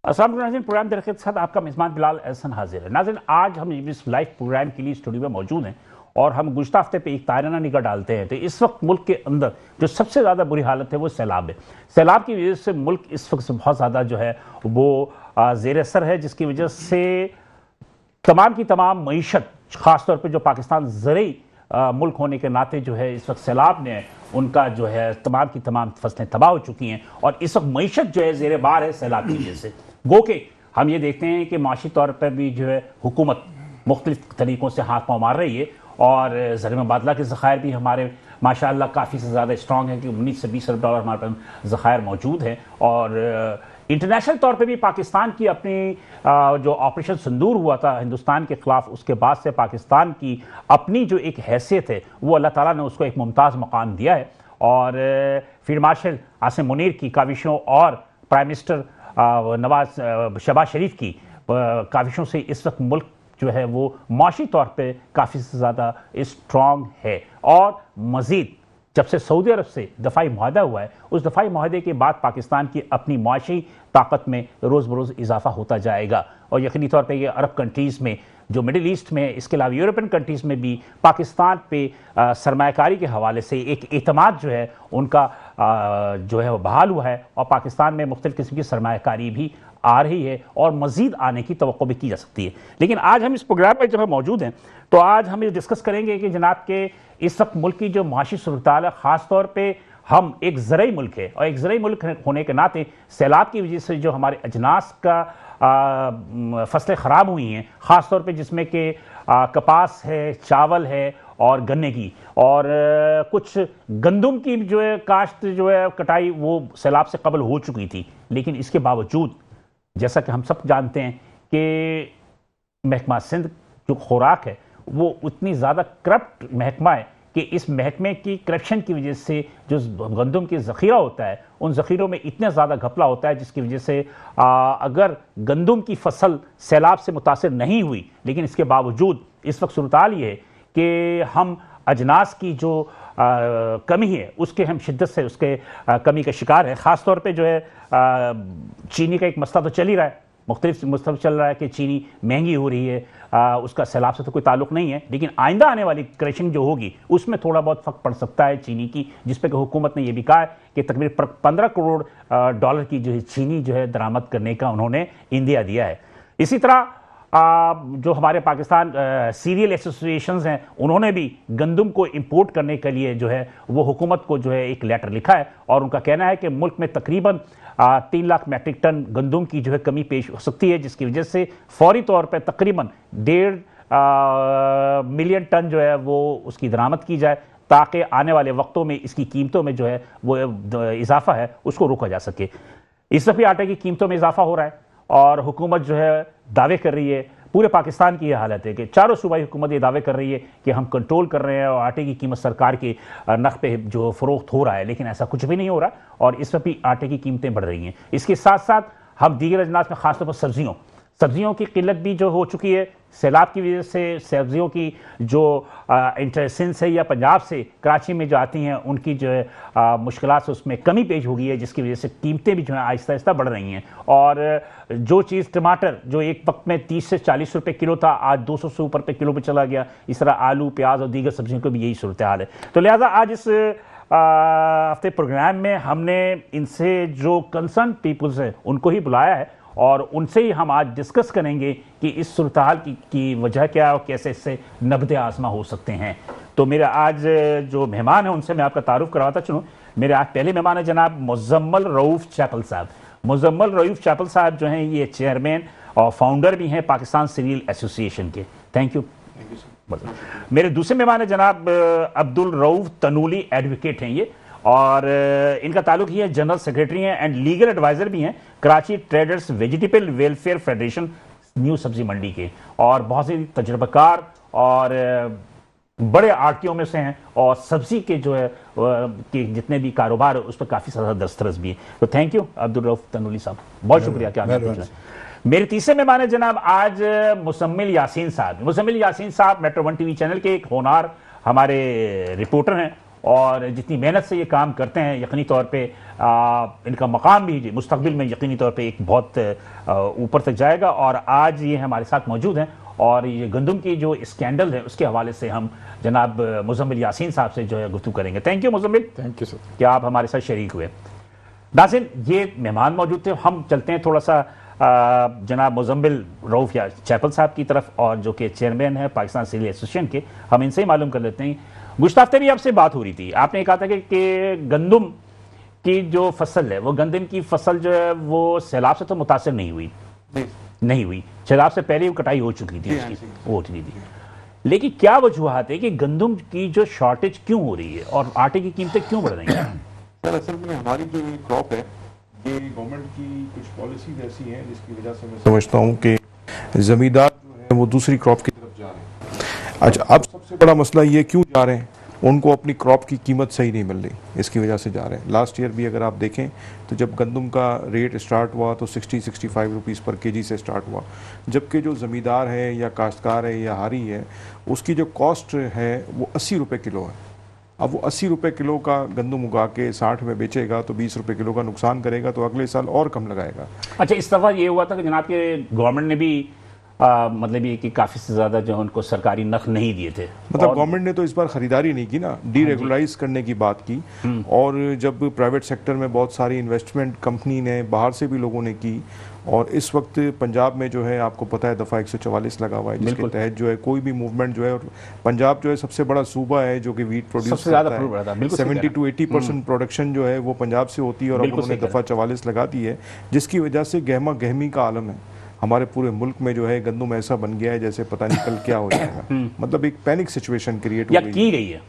अस्सलाम वालेकुम नाज़रीन, प्रोग्राम दरख़्त के साथ आपका मेज़बान बिलाल एहसन हाजिर है। नाज़रीन, आज हम इस लाइव प्रोग्राम के लिए स्टूडियो में मौजूद हैं और हम गुज़श्ता हफ्ते पे एक ताराना निगाह डालते हैं तो इस वक्त मुल्क के अंदर जो सबसे ज़्यादा बुरी हालत है वो सैलाब है। सैलाब की वजह से मुल्क इस वक्त बहुत ज़्यादा जो है वो ज़ेर असर है, जिसकी वजह से तमाम की तमाम मईशत, ख़ासतौर पर जो पाकिस्तान ज़रई मुल्क होने के नाते जो है इस वक्त सैलाब ने उनका जो है तमाम की तमाम फसलें तबाह हो चुकी हैं और इस वक्त मईशत जो है ज़ेर बार है सैलाब की वजह से। गो के हम ये देखते हैं कि माशी तौर पर भी जो है हुकूमत मुख्तलिफ तरीक़ों से हाथ पाँव मार रही है और ज़र मुबादला के ज़खायर भी हमारे माशाअल्लाह काफ़ी से ज़्यादा स्ट्रॉन्ग है कि 19 से 20 अरब डॉलर हमारे पास ज़खायर मौजूद हैं। और इंटरनेशनल तौर पे भी पाकिस्तान की अपनी जो ऑपरेशन सिंदूर हुआ था हिंदुस्तान के ख़िलाफ़, उसके बाद से पाकिस्तान की अपनी जो एक हैसियत है वो अल्लाह ताला ने उसको एक मुमताज़ मकाम दिया है। और फील्ड मार्शल आसिम मुनीर की काविशों और प्राइम मिनिस्टर शहबाज शरीफ की काविशों से इस वक्त मुल्क जो है वो माशी तौर पे काफ़ी ज़्यादा स्ट्रॉन्ग है। और मज़ीद जब से सऊदी अरब से दफ़ाई मुआहदा हुआ है, उस दफ़ाई मुआहदे के बाद पाकिस्तान की अपनी माशी ताकत में रोज़ बरोज़ इजाफा होता जाएगा। और यकीनी तौर पे ये अरब कंट्रीज़ में, जो मिडिल ईस्ट में, इसके अलावा यूरोपियन कंट्रीज़ में भी पाकिस्तान पे सरमायाकारी के हवाले से एक एतमाद जो है उनका जो है वो बहाल हुआ है और पाकिस्तान में मुख्तलिफ़ किस्म की सरमायाकारी भी आ रही है और मज़ीद आने की तवक्को भी की जा सकती है। लेकिन आज हम इस प्रोग्राम में जब हम मौजूद हैं तो आज हम ये डिस्कस करेंगे कि जनाब के इस वक्त मुल्क की जो माशी सूरत-ए-हाल है, ख़ास तौर पे हम एक ज़रई मुल्क है और एक ज़रई मुल्क होने के नाते सैलाब की वजह से जो हमारे अजनास का फसलें ख़राब हुई हैं, ख़ास तौर पे जिसमें कि कपास है, चावल है और गन्ने की और कुछ गंदम की जो है काश्त जो है कटाई वो सैलाब से कबल हो चुकी थी। लेकिन इसके बावजूद जैसा कि हम सब जानते हैं कि महकमा सिंध जो खुराक है वो उतनी ज़्यादा करप्ट महकमा है कि इस महकमे की करप्शन की वजह से जो गंदम की ज़ख़ीरा होता है उन ज़ख़ीरों में इतना ज़्यादा घपला होता है जिसकी वजह से अगर गंदम की फसल सैलाब से मुतासिर नहीं हुई, लेकिन इसके बावजूद इस वक्त सूरत-ए-हाल ये है कि हम अजनास की जो कमी है उसके हम शिद्दत से उसके कमी का शिकार है। ख़ास तौर पे जो है चीनी का एक मसला तो चल ही रहा है, मुख्तलिफ मसला चल रहा है कि चीनी महंगी हो रही है, उसका सैलाब से तो कोई ताल्लुक़ नहीं है, लेकिन आइंदा आने वाली क्रशिंग जो होगी उसमें थोड़ा बहुत फ़र्क पड़ सकता है चीनी की, जिस पे कि हुकूमत ने यह भी कहा है कि तकरीबन 15 करोड़ डॉलर की जो है चीनी जो है दरामद करने का उन्होंने इंदिया दिया है। इसी तरह जो हमारे पाकिस्तान सीरियल एसोसिएशंस हैं उन्होंने भी गंदम को इंपोर्ट करने के लिए जो है वो हुकूमत को जो है एक लेटर लिखा है और उनका कहना है कि मुल्क में तकरीबन 3 लाख मैट्रिक टन गंदम की जो है कमी पेश हो सकती है, जिसकी वजह से फौरी तौर पर तकरीबन 1.5 मिलियन टन जो है वो उसकी दरामद की जाए ताकि आने वाले वक्तों में इसकी कीमतों में जो है वो इजाफा है उसको रोका जा सके। इस दफ़े आटे की कीमतों में इजाफा हो रहा है और हुकूमत जो है दावे कर रही है, पूरे पाकिस्तान की यह हालत है कि चारों सूबाई हुकूमत ये दावे कर रही है कि हम कंट्रोल कर रहे हैं और आटे की कीमत सरकार के नक़ पे जो फ़रोख्त हो रहा है, लेकिन ऐसा कुछ भी नहीं हो रहा और इस वक्त भी आटे की कीमतें बढ़ रही हैं। इसके साथ साथ हम दीगर अजनास में ख़ासतौर पर सब्जियों की किल्लत भी जो हो चुकी है सैलाब की वजह से। सब्जियों की जो सिंध से या पंजाब से कराची में जो आती हैं उनकी जो है मुश्किलात से उसमें कमी पेश हो गई है, जिसकी वजह से कीमतें भी जो है आहिस्ता आहिस्ता बढ़ रही हैं। और जो चीज़ टमाटर जो एक वक्त में 30 से 40 रुपये किलो था, आज 200 से ऊपर पे किलो पे चला गया। इस तरह आलू, प्याज और दीगर सब्जियों को भी यही सूरत हाल है। तो लिहाजा आज इस हफ्ते प्रोग्राम में हमने इनसे जो कंसर्न पीपल्स हैं उनको ही बुलाया है और उनसे ही हम आज डिस्कस करेंगे कि इस सूरत-ए-हाल की वजह क्या है और कैसे इससे नब्ज़े आज़मा हो सकते हैं। तो मेरा आज जो मेहमान है उनसे मैं आपका तारुफ करवाता चलूँ। मेरे आज पहले मेहमान है जनाब मुज़म्मल रऊफ़ चैपल साहब। मुज़म्मल रऊफ़ चैपल साहब जो हैं ये चेयरमैन और फाउंडर भी हैं पाकिस्तान सीरियल एसोसिएशन के। Thank you. मेरे दूसरे मेहमान है जनाब अब्दुल रऊफ़ तनूली, एडवोकेट हैं ये और इनका ताल्लुक ही है, जनरल सेक्रेटरी हैं एंड लीगल एडवाइज़र भी हैं Karachi traders vegetable welfare federation new सब्जी मंडी के और बहुत ही तजुर्बाकार और बड़े आड़तियों में से हैं और सब्जी के जो है कि जितने भी कारोबार है उस पर काफ़ी ज़्यादा दस्तरस भी है। तो थैंक यू अब्दुल रऊफ़ तनूली साहब, बहुत शुक्रिया कि आप। मेरे तीसरे मेहमान है जनाब आज मुज़म्मिल यासीन साहब। मुज़म्मिल यासीन साहब मेट्रो 1 टीवी चैनल के एक होनहार हमारे रिपोर्टर हैं और जितनी मेहनत से ये काम करते हैं, यकीनी तौर पे इनका मकाम भी मुस्तकबिल में यकीनी तौर पे एक बहुत ऊपर तक जाएगा। और आज ये हमारे साथ मौजूद हैं और ये गंदम की जो स्कैंडल है उसके हवाले से हम जनाब मुजम्मिल यासीन साहब से जो है गुफ्तगू करेंगे। Thank you Muzammil, thank you sir कि आप हमारे साथ शरीक हुए। नाज़रीन, ये मेहमान मौजूद थे, हम चलते हैं थोड़ा सा जनाब मुजम्मिल रऊफ या चैपल साहब की तरफ, और जो कि चेयरमैन है पाकिस्तान सिविल एसोसिएशन के, हम इनसे ही मालूम कर लेते हैं। गुज़श्ता हफ्ते भी आपसे बात हो रही थी, आपने कहा था कि गंदम की जो फसल है, वो गंदम की फसल जो है वो सैलाब से तो मुतासर नहीं हुई, सैलाब से पहले वो कटाई हो चुकी थी, हो चुकी थी। लेकिन क्या वजूहत है कि गंदम की जो शॉर्टेज क्यों हो रही है और आटे की कीमतें क्यों बढ़ रही हैं? सर, असल में हमारी जो ये क्रॉप है, ये गवर्नमेंट की कुछ पॉलिसीज ऐसी हैं जिसकी वजह से मैं समझता हूँ कि जमींदार जो है वो दूसरी क्रॉप की तरफ जा रहे हैं। अच्छा, अब सबसे बड़ा मसला ये क्यों जा रहे हैं, उनको अपनी क्रॉप की कीमत सही नहीं मिल रही, इसकी वजह से जा रहे हैं। लास्ट ईयर भी अगर आप देखें तो जब गंदम का रेट स्टार्ट हुआ तो 60-65 रुपीज़ पर केजी से स्टार्ट हुआ, जबकि जो ज़मींदार है या काश्तकार है या हारी है, उसकी जो कॉस्ट है वो 80 रुपये किलो है। अब वो 80 रुपये किलो का गंदम उगा के 60 में बेचेगा तो 20 रुपये किलो का नुकसान करेगा, तो अगले साल और कम लगाएगा। अच्छा, इस दफ़ा ये हुआ था कि जनाब के गवर्नमेंट ने भी मतलब ये कि काफ़ी से ज़्यादा जो उनको सरकारी नख नहीं दिए थे, मतलब गवर्नमेंट ने तो इस बार खरीदारी नहीं की ना, डीरेगुलराइज करने की बात की। और जब प्राइवेट सेक्टर में बहुत सारी इन्वेस्टमेंट कंपनी ने, बाहर से भी लोगों ने की, और इस वक्त पंजाब में जो है आपको पता है दफ़ा 144 लगा हुआ है, जिसके तहत जो है कोई भी मूवमेंट जो है, और पंजाब जो है सबसे बड़ा सूबा है जो कि वीट प्रोड्यूस करता है, 70 to 80% प्रोडक्शन जो है वो पंजाब से होती है, और अब उन्होंने दफ़ा 44 लगा दी है, जिसकी वजह से गहमा गहमी का आलम है हमारे पूरे मुल्क में। जो है गंदम ऐसा बन गया है जैसे पता नहीं कल क्या हो जाएगा, मतलब एक पैनिक सिचुएशन क्रिएट हो गई है।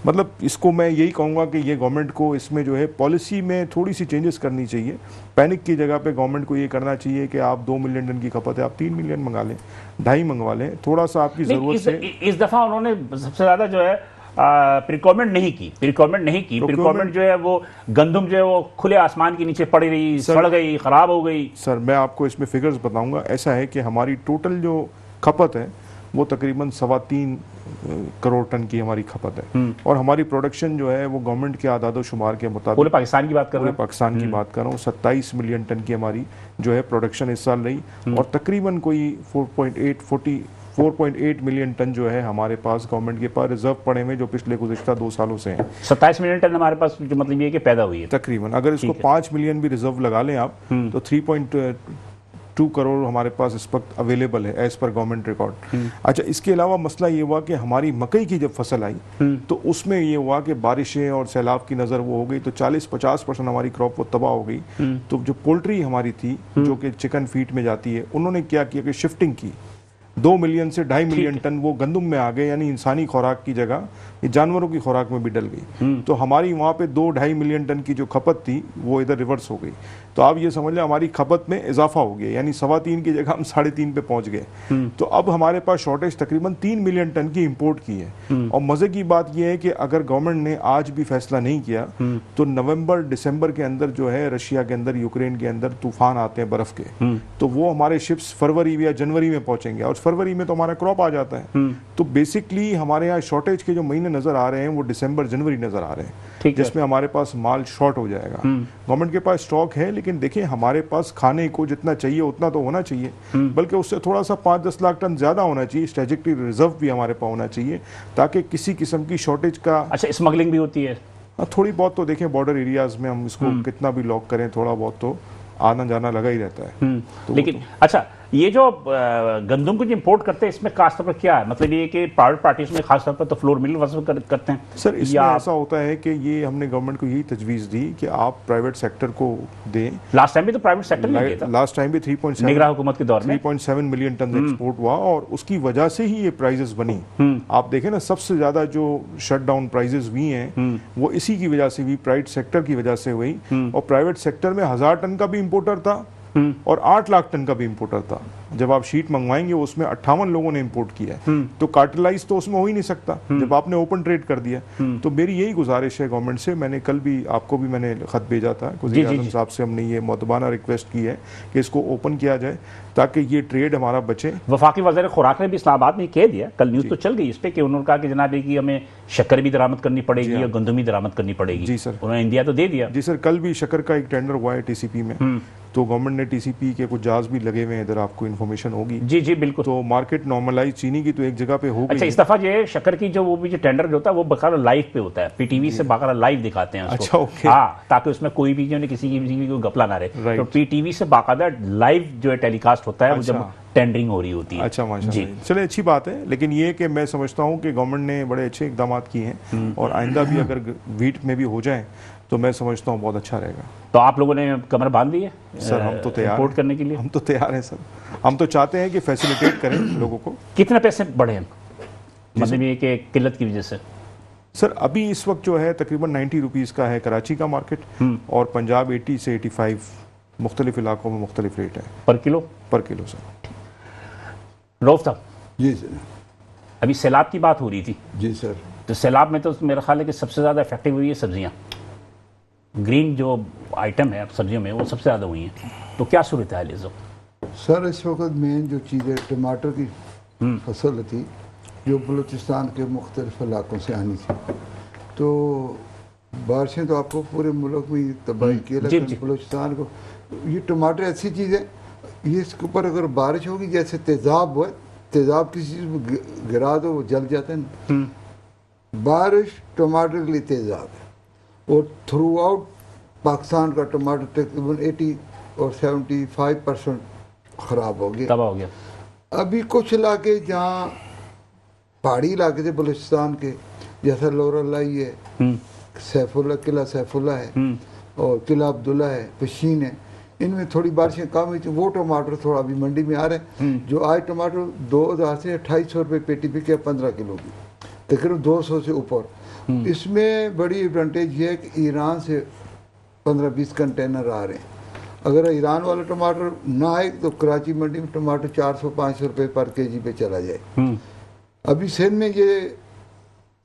मतलब इसको मैं यही कहूँगा कि ये गवर्नमेंट को इसमें जो है पॉलिसी में थोड़ी सी चेंजेस करनी चाहिए। पैनिक की जगह पे गवर्नमेंट को ये करना चाहिए कि आप 2 मिलियन टन की खपत है, आप 3 मिलियन मंगा लें, 2.5 मंगवा लें, थोड़ा सा आपकी ज़रूरत से। इस दफ़ा उन्होंने सबसे ज़्यादा जो है प्रिकॉर्मेंट नहीं की। प्रिकॉर्मेंट जो है वो गंदम जो है वो खुले आसमान के नीचे पड़ी रही, सड़ गई, खराब हो गई। सर, मैं आपको इसमें फिगर्स बताऊंगा। ऐसा है कि हमारी टोटल जो खपत है वो तकरीबन 3.25 करोड़ टन की हमारी खपत है, और हमारी प्रोडक्शन जो है वो गवर्नमेंट के आदादो शुमार के मुताबिक, पूरे पाकिस्तान की बात कर रहे हैं, पाकिस्तान की बात कर रहा हूँ, 27 मिलियन टन की हमारी जो है प्रोडक्शन इस साल रही, और तकरीबन कोई 4.8 मिलियन टन जो है हमारे पास गवर्नमेंट के पास रिजर्व पड़े हुए, जो पिछले गुज़िश्ता 2 सालों से हैं। 27 मिलियन टन हमारे पास, जो मतलब ये कि पैदा हुई है तकरीबन। अगर इसको 5 मिलियन भी रिजर्व लगा लें आप, तो 3.2 करोड़ हमारे पास इस वक्त अवेलेबल है एज पर गवर्नमेंट रिकॉर्ड। अच्छा, इसके अलावा मसला ये हुआ कि हमारी मकई की जब फसल आई तो उसमें ये हुआ कि बारिशें और सैलाब की नज़र वो हो गई, तो 40-50% हमारी क्रॉप वो तबाह हो गई। तो जो पोल्ट्री हमारी थी जो कि चिकन फीड में जाती है, उन्होंने क्या किया कि शिफ्टिंग की, 2 मिलियन से 2.5 मिलियन टन वो गंदम में आ गए, यानी इंसानी खुराक की जगह ये जानवरों की खुराक में भी डल गई। तो हमारी वहाँ पे 2-2.5 मिलियन टन की जो खपत थी वो इधर रिवर्स हो गई। तो आप ये समझ लें हमारी खपत में इजाफा हो गया, यानी 3.25 की जगह हम 3.5 पे पहुंच गए। तो अब हमारे पास शॉर्टेज तकरीबन 3 मिलियन टन की इंपोर्ट की है। और मजे की बात यह है कि अगर गवर्नमेंट ने आज भी फैसला नहीं किया तो नवंबर दिसंबर के अंदर जो है रशिया के अंदर, यूक्रेन के अंदर तूफान आते हैं बर्फ के, तो वो हमारे शिप्स फरवरी या जनवरी में पहुंचेंगे, और फरवरी में तो हमारा क्रॉप आ जाता है। तो बेसिकली हमारे यहाँ शॉर्टेज के जो महीने नजर आ रहे हैं वो दिसंबर जनवरी नजर आ रहे हैं, जिसमें हमारे पास माल शॉर्ट हो जाएगा। गवर्नमेंट के पास स्टॉक है, लेकिन देखिए हमारे पास खाने को जितना चाहिए उतना तो होना चाहिए, बल्कि उससे थोड़ा सा 5-10 लाख टन ज्यादा होना चाहिए। स्ट्रेटेजिक रिजर्व भी हमारे पास होना चाहिए ताकि किसी किस्म की शॉर्टेज का। अच्छा, स्मगलिंग भी होती है थोड़ी बहुत, तो देखें बॉर्डर एरियाज में हम इसको कितना भी लॉक करें, थोड़ा बहुत तो आना जाना लगा ही रहता है। तो लेकिन अच्छा, ये जो गंदम को जो इंपोर्ट करते हैं इसमें खासतौर पर क्या है, मतलब ये कि प्राइवेट पार्टीज में खासतौर पर तो फ्लोर मिल वसूल करते हैं सर। इसमें ऐसा होता है कि ये हमने गवर्नमेंट को यही तजवीज़ दी कि आप प्राइवेट सेक्टर को दें। लास्ट टाइम भी तो प्राइवेट सेक्टर ने दिया था, लास्ट टाइम भी 3.7 निगरान हुकूमत के दौर में 3.7 मिलियन टन एक्सपोर्ट हुआ, और उसकी वजह से ही ये प्राइजेस बनी। आप देखें ना, सबसे ज्यादा जो शट डाउन प्राइजेस हुई हैं वो इसी की वजह से हुई, प्राइवेट सेक्टर की वजह से हुई। और प्राइवेट सेक्टर में 1000 टन का भी इंपोर्टर था और 8 लाख टन का भी इंपोर्टर था। जब आप शीट मंगवाएंगे उसमें 58 लोगों ने इंपोर्ट किया है, तो कार्टेलाइज तो उसमें हो ही नहीं सकता जब आपने ओपन ट्रेड कर दिया। तो मेरी यही गुजारिश है गवर्नमेंट से, मैंने कल भी आपको भी मैंने खत भेजा था, वज़ीर आज़म साहब से हमने ये मुतबाना रिक्वेस्ट की है कि इसको ओपन किया जाए ताकि ये ट्रेड हमारा बचे। वफाकी वज़ीर खुराक ने भी इस्लामाबाद में कह दिया, कल न्यूज़ तो चल गई इस पर, कि उन्होंने कहा कि जनाब कि हमें शक्कर भी दरामद करनी पड़ेगी और गंदम भी दरामद करनी पड़ेगी। जी सर, उन्होंने इंडिया तो दे दिया। जी सर, कल भी शक्कर का एक टेंडर हुआ है टीसीपी में, तो गवर्नमेंट ने टीसीपी के कुछ जहाज भी लगे हुए हैं, इधर आपको इन्फॉर्मेशन होगी। जी जी बिल्कुल। तो मार्केट नॉर्मलाइज चीनी की तो एक जगह पे हो गई। अच्छा, इस दफा ये शक्कर की जो वो भी जो टेंडर जो होता है वो बकायदा लाइव पे होता है, पीटीवी से बकायदा लाइव दिखाते हैं उसको। अच्छा, ओके। हाँ, ताकि उसमें कोई भी जो है किसी की कोई गपला ना रहे। तो पीटीवी से बाकायदा लाइव जो है टेलीकास्ट होता है, वो जब टेंडरिंग हो रही होती है। अच्छा, माशाल्लाह, चले अच्छी बात है। लेकिन ये कि मैं समझता हूँ कि गवर्नमेंट ने बड़े अच्छे इकदाम किए हैं और आइंदा भी अगर वीट में भी हो जाए तो मैं समझता हूँ बहुत अच्छा रहेगा। तो आप लोगों ने कमर बांध ली है सर? हम तो तैयार इंपोर्ट करने के लिए, हम तो तैयार हैं सर। हम तो चाहते हैं कि फैसिलिटेट करें लोगों को। कितने पैसे बढ़े हैं, मतलब ये कि किल्लत की वजह से? सर अभी इस वक्त जो है तकरीबन 90 रुपीज़ का है कराची का मार्केट, और पंजाब 80 से 85, मुख्तलिफ इलाकों में मुख्तलिफ रेट है पर किलो। सर। रऊफ साहब जी सर, अभी सैलाब की बात हो रही थी। जी सर। तो सैलाब में तो मेरा ख्याल है कि सबसे ज़्यादा इफेक्टिव हुई है सब्जियाँ, ग्रीन जो आइटम है सब्जियों में वो सबसे ज़्यादा हुई हैं। तो क्या सूरत हाल है इस वक्त? सर इस वक्त मेन जो चीज़ें टमाटर की फसल थी जो बलूचिस्तान के मुख्तलिफ इलाकों से आनी थी, तो बारिशें तो आपको पूरे मुल्क में तबाही की, लेकिन बलूचिस्तान को ये टमाटर ऐसी चीज़ है, ये इसके ऊपर अगर बारिश होगी, जैसे तेज़ाब हुआ, तेज़ाब किसी चीज़ में गिरा दो वो जल जाते हैं। बारिश टमाटर के लिए तेज़ाब है, और थ्रू आउट पाकिस्तान का टमाटर तकरीबन 80 और 75% ख़राब हो गया, तबाह हो गया। अभी कुछ इलाके जहाँ पहाड़ी इलाके थे बलूचिस्तान के, जैसा लोरलाई है, सैफुल्ला, किला सैफुल्ला है, और किला अब्दुल्ला है, पशीन है, इनमें थोड़ी बारिशें कम हुई थी, वो टमाटर थोड़ा अभी मंडी में आ रहे हैं। जो आज टमाटर 2000 से 2800 रुपये पेटी बिके 15 किलो की, तकरीबन 200 से ऊपर। इसमें बड़ी एडवांटेज ये है कि ईरान से 15-20 कंटेनर आ रहे हैं। अगर ईरान वाला टमाटर ना आए तो कराची मंडी में टमाटर 400-500 रुपये पर केजी पे चला जाए। अभी सिंध में ये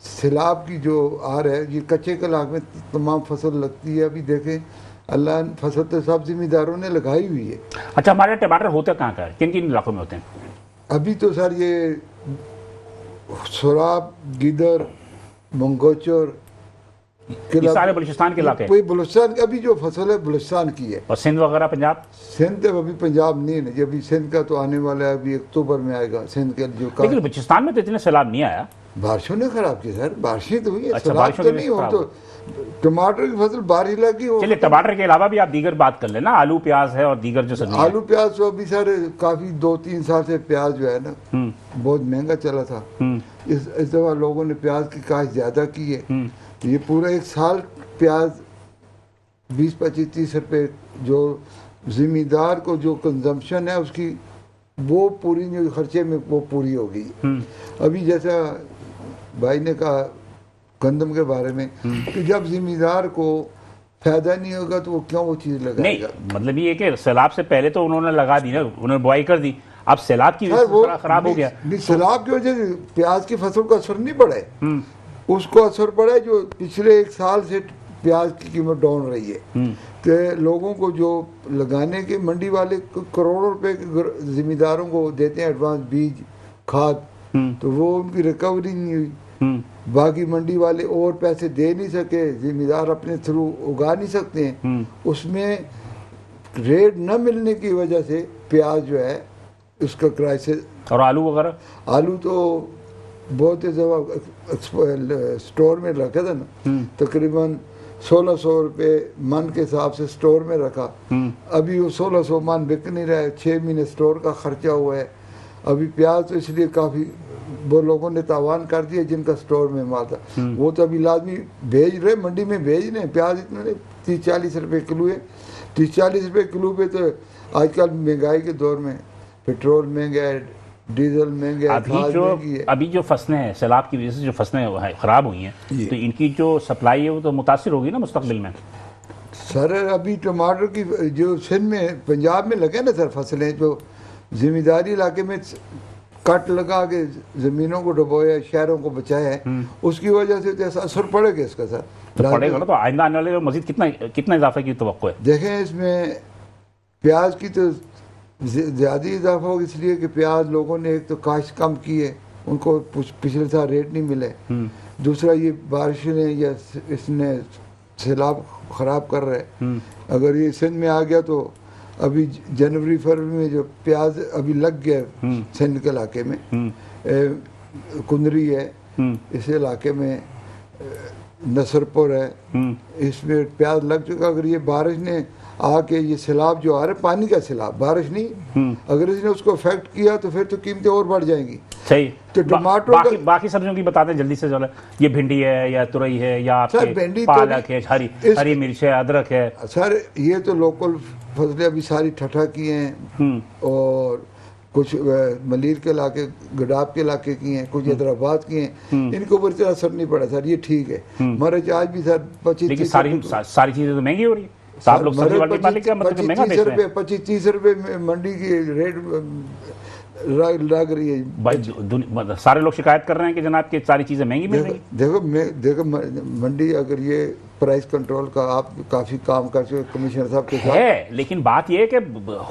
सैलाब की जो आ रहा है, ये कच्चे के इलाके में तमाम फसल लगती है। अभी देखें, अल्लाह फसल तो सब जिम्मेदारों ने लगाई हुई है। अच्छा, हमारे टमाटर होते कहाँ का है, किन किन इलाकों में होते हैं? अभी तो सर ये सोराब, गिदर, मंगोचर, सारे बलूचिस्तान के इलाके, कोई बलूचिस्तान, अभी जो फसल है बलूचिस्तान की है। और सिंध वगैरह पंजाब? सिंध तो अभी पंजाब नहीं है, अभी सिंध का तो आने वाला है, अभी अक्टूबर में आएगा सिंध के जो। लेकिन बलूचिस्तान में तो इतने सैलाब नहीं आया, बारिशों ने खराब किया सर, बारिशें तो हुई है। अच्छा, बारिशों तो नहीं हो तो टमाटर की फसल बारिश लगी हो। चलिए, टमाटर के अलावा भी आप दीगर बात कर लेना, आलू प्याज है और दीगर जो सब्जी। आलू प्याज तो अभी सर काफी 2-3 साल से प्याज जो है ना बहुत महंगा चला था। इस दफा लोगों ने प्याज की काश ज्यादा की है। ये पूरा एक साल प्याज 20-25-30 रुपये जो जिम्मेदार को जो कंजम्पशन है उसकी, वो पूरी जो खर्चे में वो पूरी हो गई। अभी जैसा भाई ने कहा गंदम के बारे में कि जब जिम्मेदार को फायदा नहीं होगा तो वो क्यों वो चीज़ लगाएगा। नहीं, मतलब ये कि सैलाब से पहले तो उन्होंने लगा दी ना, उन्होंने बुआई कर दी, अब सैलाब की वजह से खराब हो गया। सैलाब की वजह से प्याज की फसल को असर नहीं पड़ा है, उसको असर पड़ा है जो पिछले एक साल से प्याज की कीमत डाउन रही है। तो लोगों को जो लगाने के मंडी वाले करोड़ों रुपए के जिम्मेदारों को देते हैं एडवांस बीज खाद, तो वो उनकी रिकवरी नहीं हुई। बाकी मंडी वाले और पैसे दे नहीं सके, जिम्मेदार अपने थ्रू उगा नहीं सकते हैं, उसमें रेट न मिलने की वजह से प्याज जो है उसका क्राइसिस। और आलू वगैरह? आलू तो बहुत ही जब स्टोर में रखा था ना, तकरीबन 1600 रुपये मन के हिसाब से स्टोर में रखा। अभी वो 1600 मन बिक नहीं रहा है, 6 महीने स्टोर का खर्चा हुआ है। अभी प्याज तो इसलिए काफ़ी वो लोगों ने तावान कर दिया जिनका स्टोर में माल था, वो तो अभी लाजमी भेज रहे, मंडी में भेज रहे। प्याज इतने 30-40 रुपये किलो है। 30-40 रुपये किलो पे तो आजकल महंगाई के दौर में पेट्रोल महंगा है, डीजल महंगा है। अभी जो फसलें हैं सैलाब की वजह से जो फसलें खराब हुई हैं, तो इनकी जो सप्लाई है वो तो मुतासिर होगी ना मुस्तकबिल में। सर अभी टमाटर की जो सिंध में पंजाब में लगे ना सर फसलें, जो जिम्मेदारी इलाके में कट लगा के ज़मीनों को डुबोया, शहरों को बचाया है, उसकी वजह से तो असर पड़ेगा इसका सर। तो पड़ेगा ना, तो आइंदा आने वाले मजीद कितना इजाफे की तवक्को है? देखें इसमें प्याज की तो ज़्यादा इजाफा होगा, इसलिए कि प्याज लोगों ने एक तो काश्त कम की है, उनको पिछले साल रेट नहीं मिले, दूसरा ये बारिश ने या इसने सैलाब ख़राब कर रहे हैं। अगर ये सिंध में आ गया तो अभी जनवरी फरवरी में जो प्याज अभी लग गया सिंध के इलाके में, कुंदरी है इस इलाके में, नसरपुर है, इसमें प्याज लग चुका। अगर ये बारिश ने आके ये सैलाब जो आ रहा है, पानी का सैलाब, बारिश नहीं, अगर इसने उसको अफेक्ट किया तो फिर तो कीमतें और बढ़ जाएंगी। सही। तो टमाटर बाकी सब्जियों की बता दें जल्दी से, चलो ये भिंडी है या तुरई है या आपके पालक है, हरी मिर्च है, अदरक है। सर ये तो लोकल फसलें अभी सारी ठठा की हैं और कुछ मलीर के इलाके, गडाब के इलाके की हैं, कुछ हैदराबाद की हैं, इनके ऊपर इतना असर नहीं पड़ा सर, ये ठीक है। मरच आज भी सर 25-30 सारी चीजें तो महंगी हो रही है। तो आप लोग सब्जी वाली मालिक का मतलब महंगा बेच रहे हैं। 25-30 रुपए मंडी की रेट लग रही है भाई। सारे लोग शिकायत कर रहे हैं कि जनाब की सारी चीजें महंगी मिल रही हैं। देखो मंडी, अगर ये प्राइस कंट्रोल का आप काफी काम कर चुके कमिश्नर साहब के साथ है, लेकिन बात ये है कि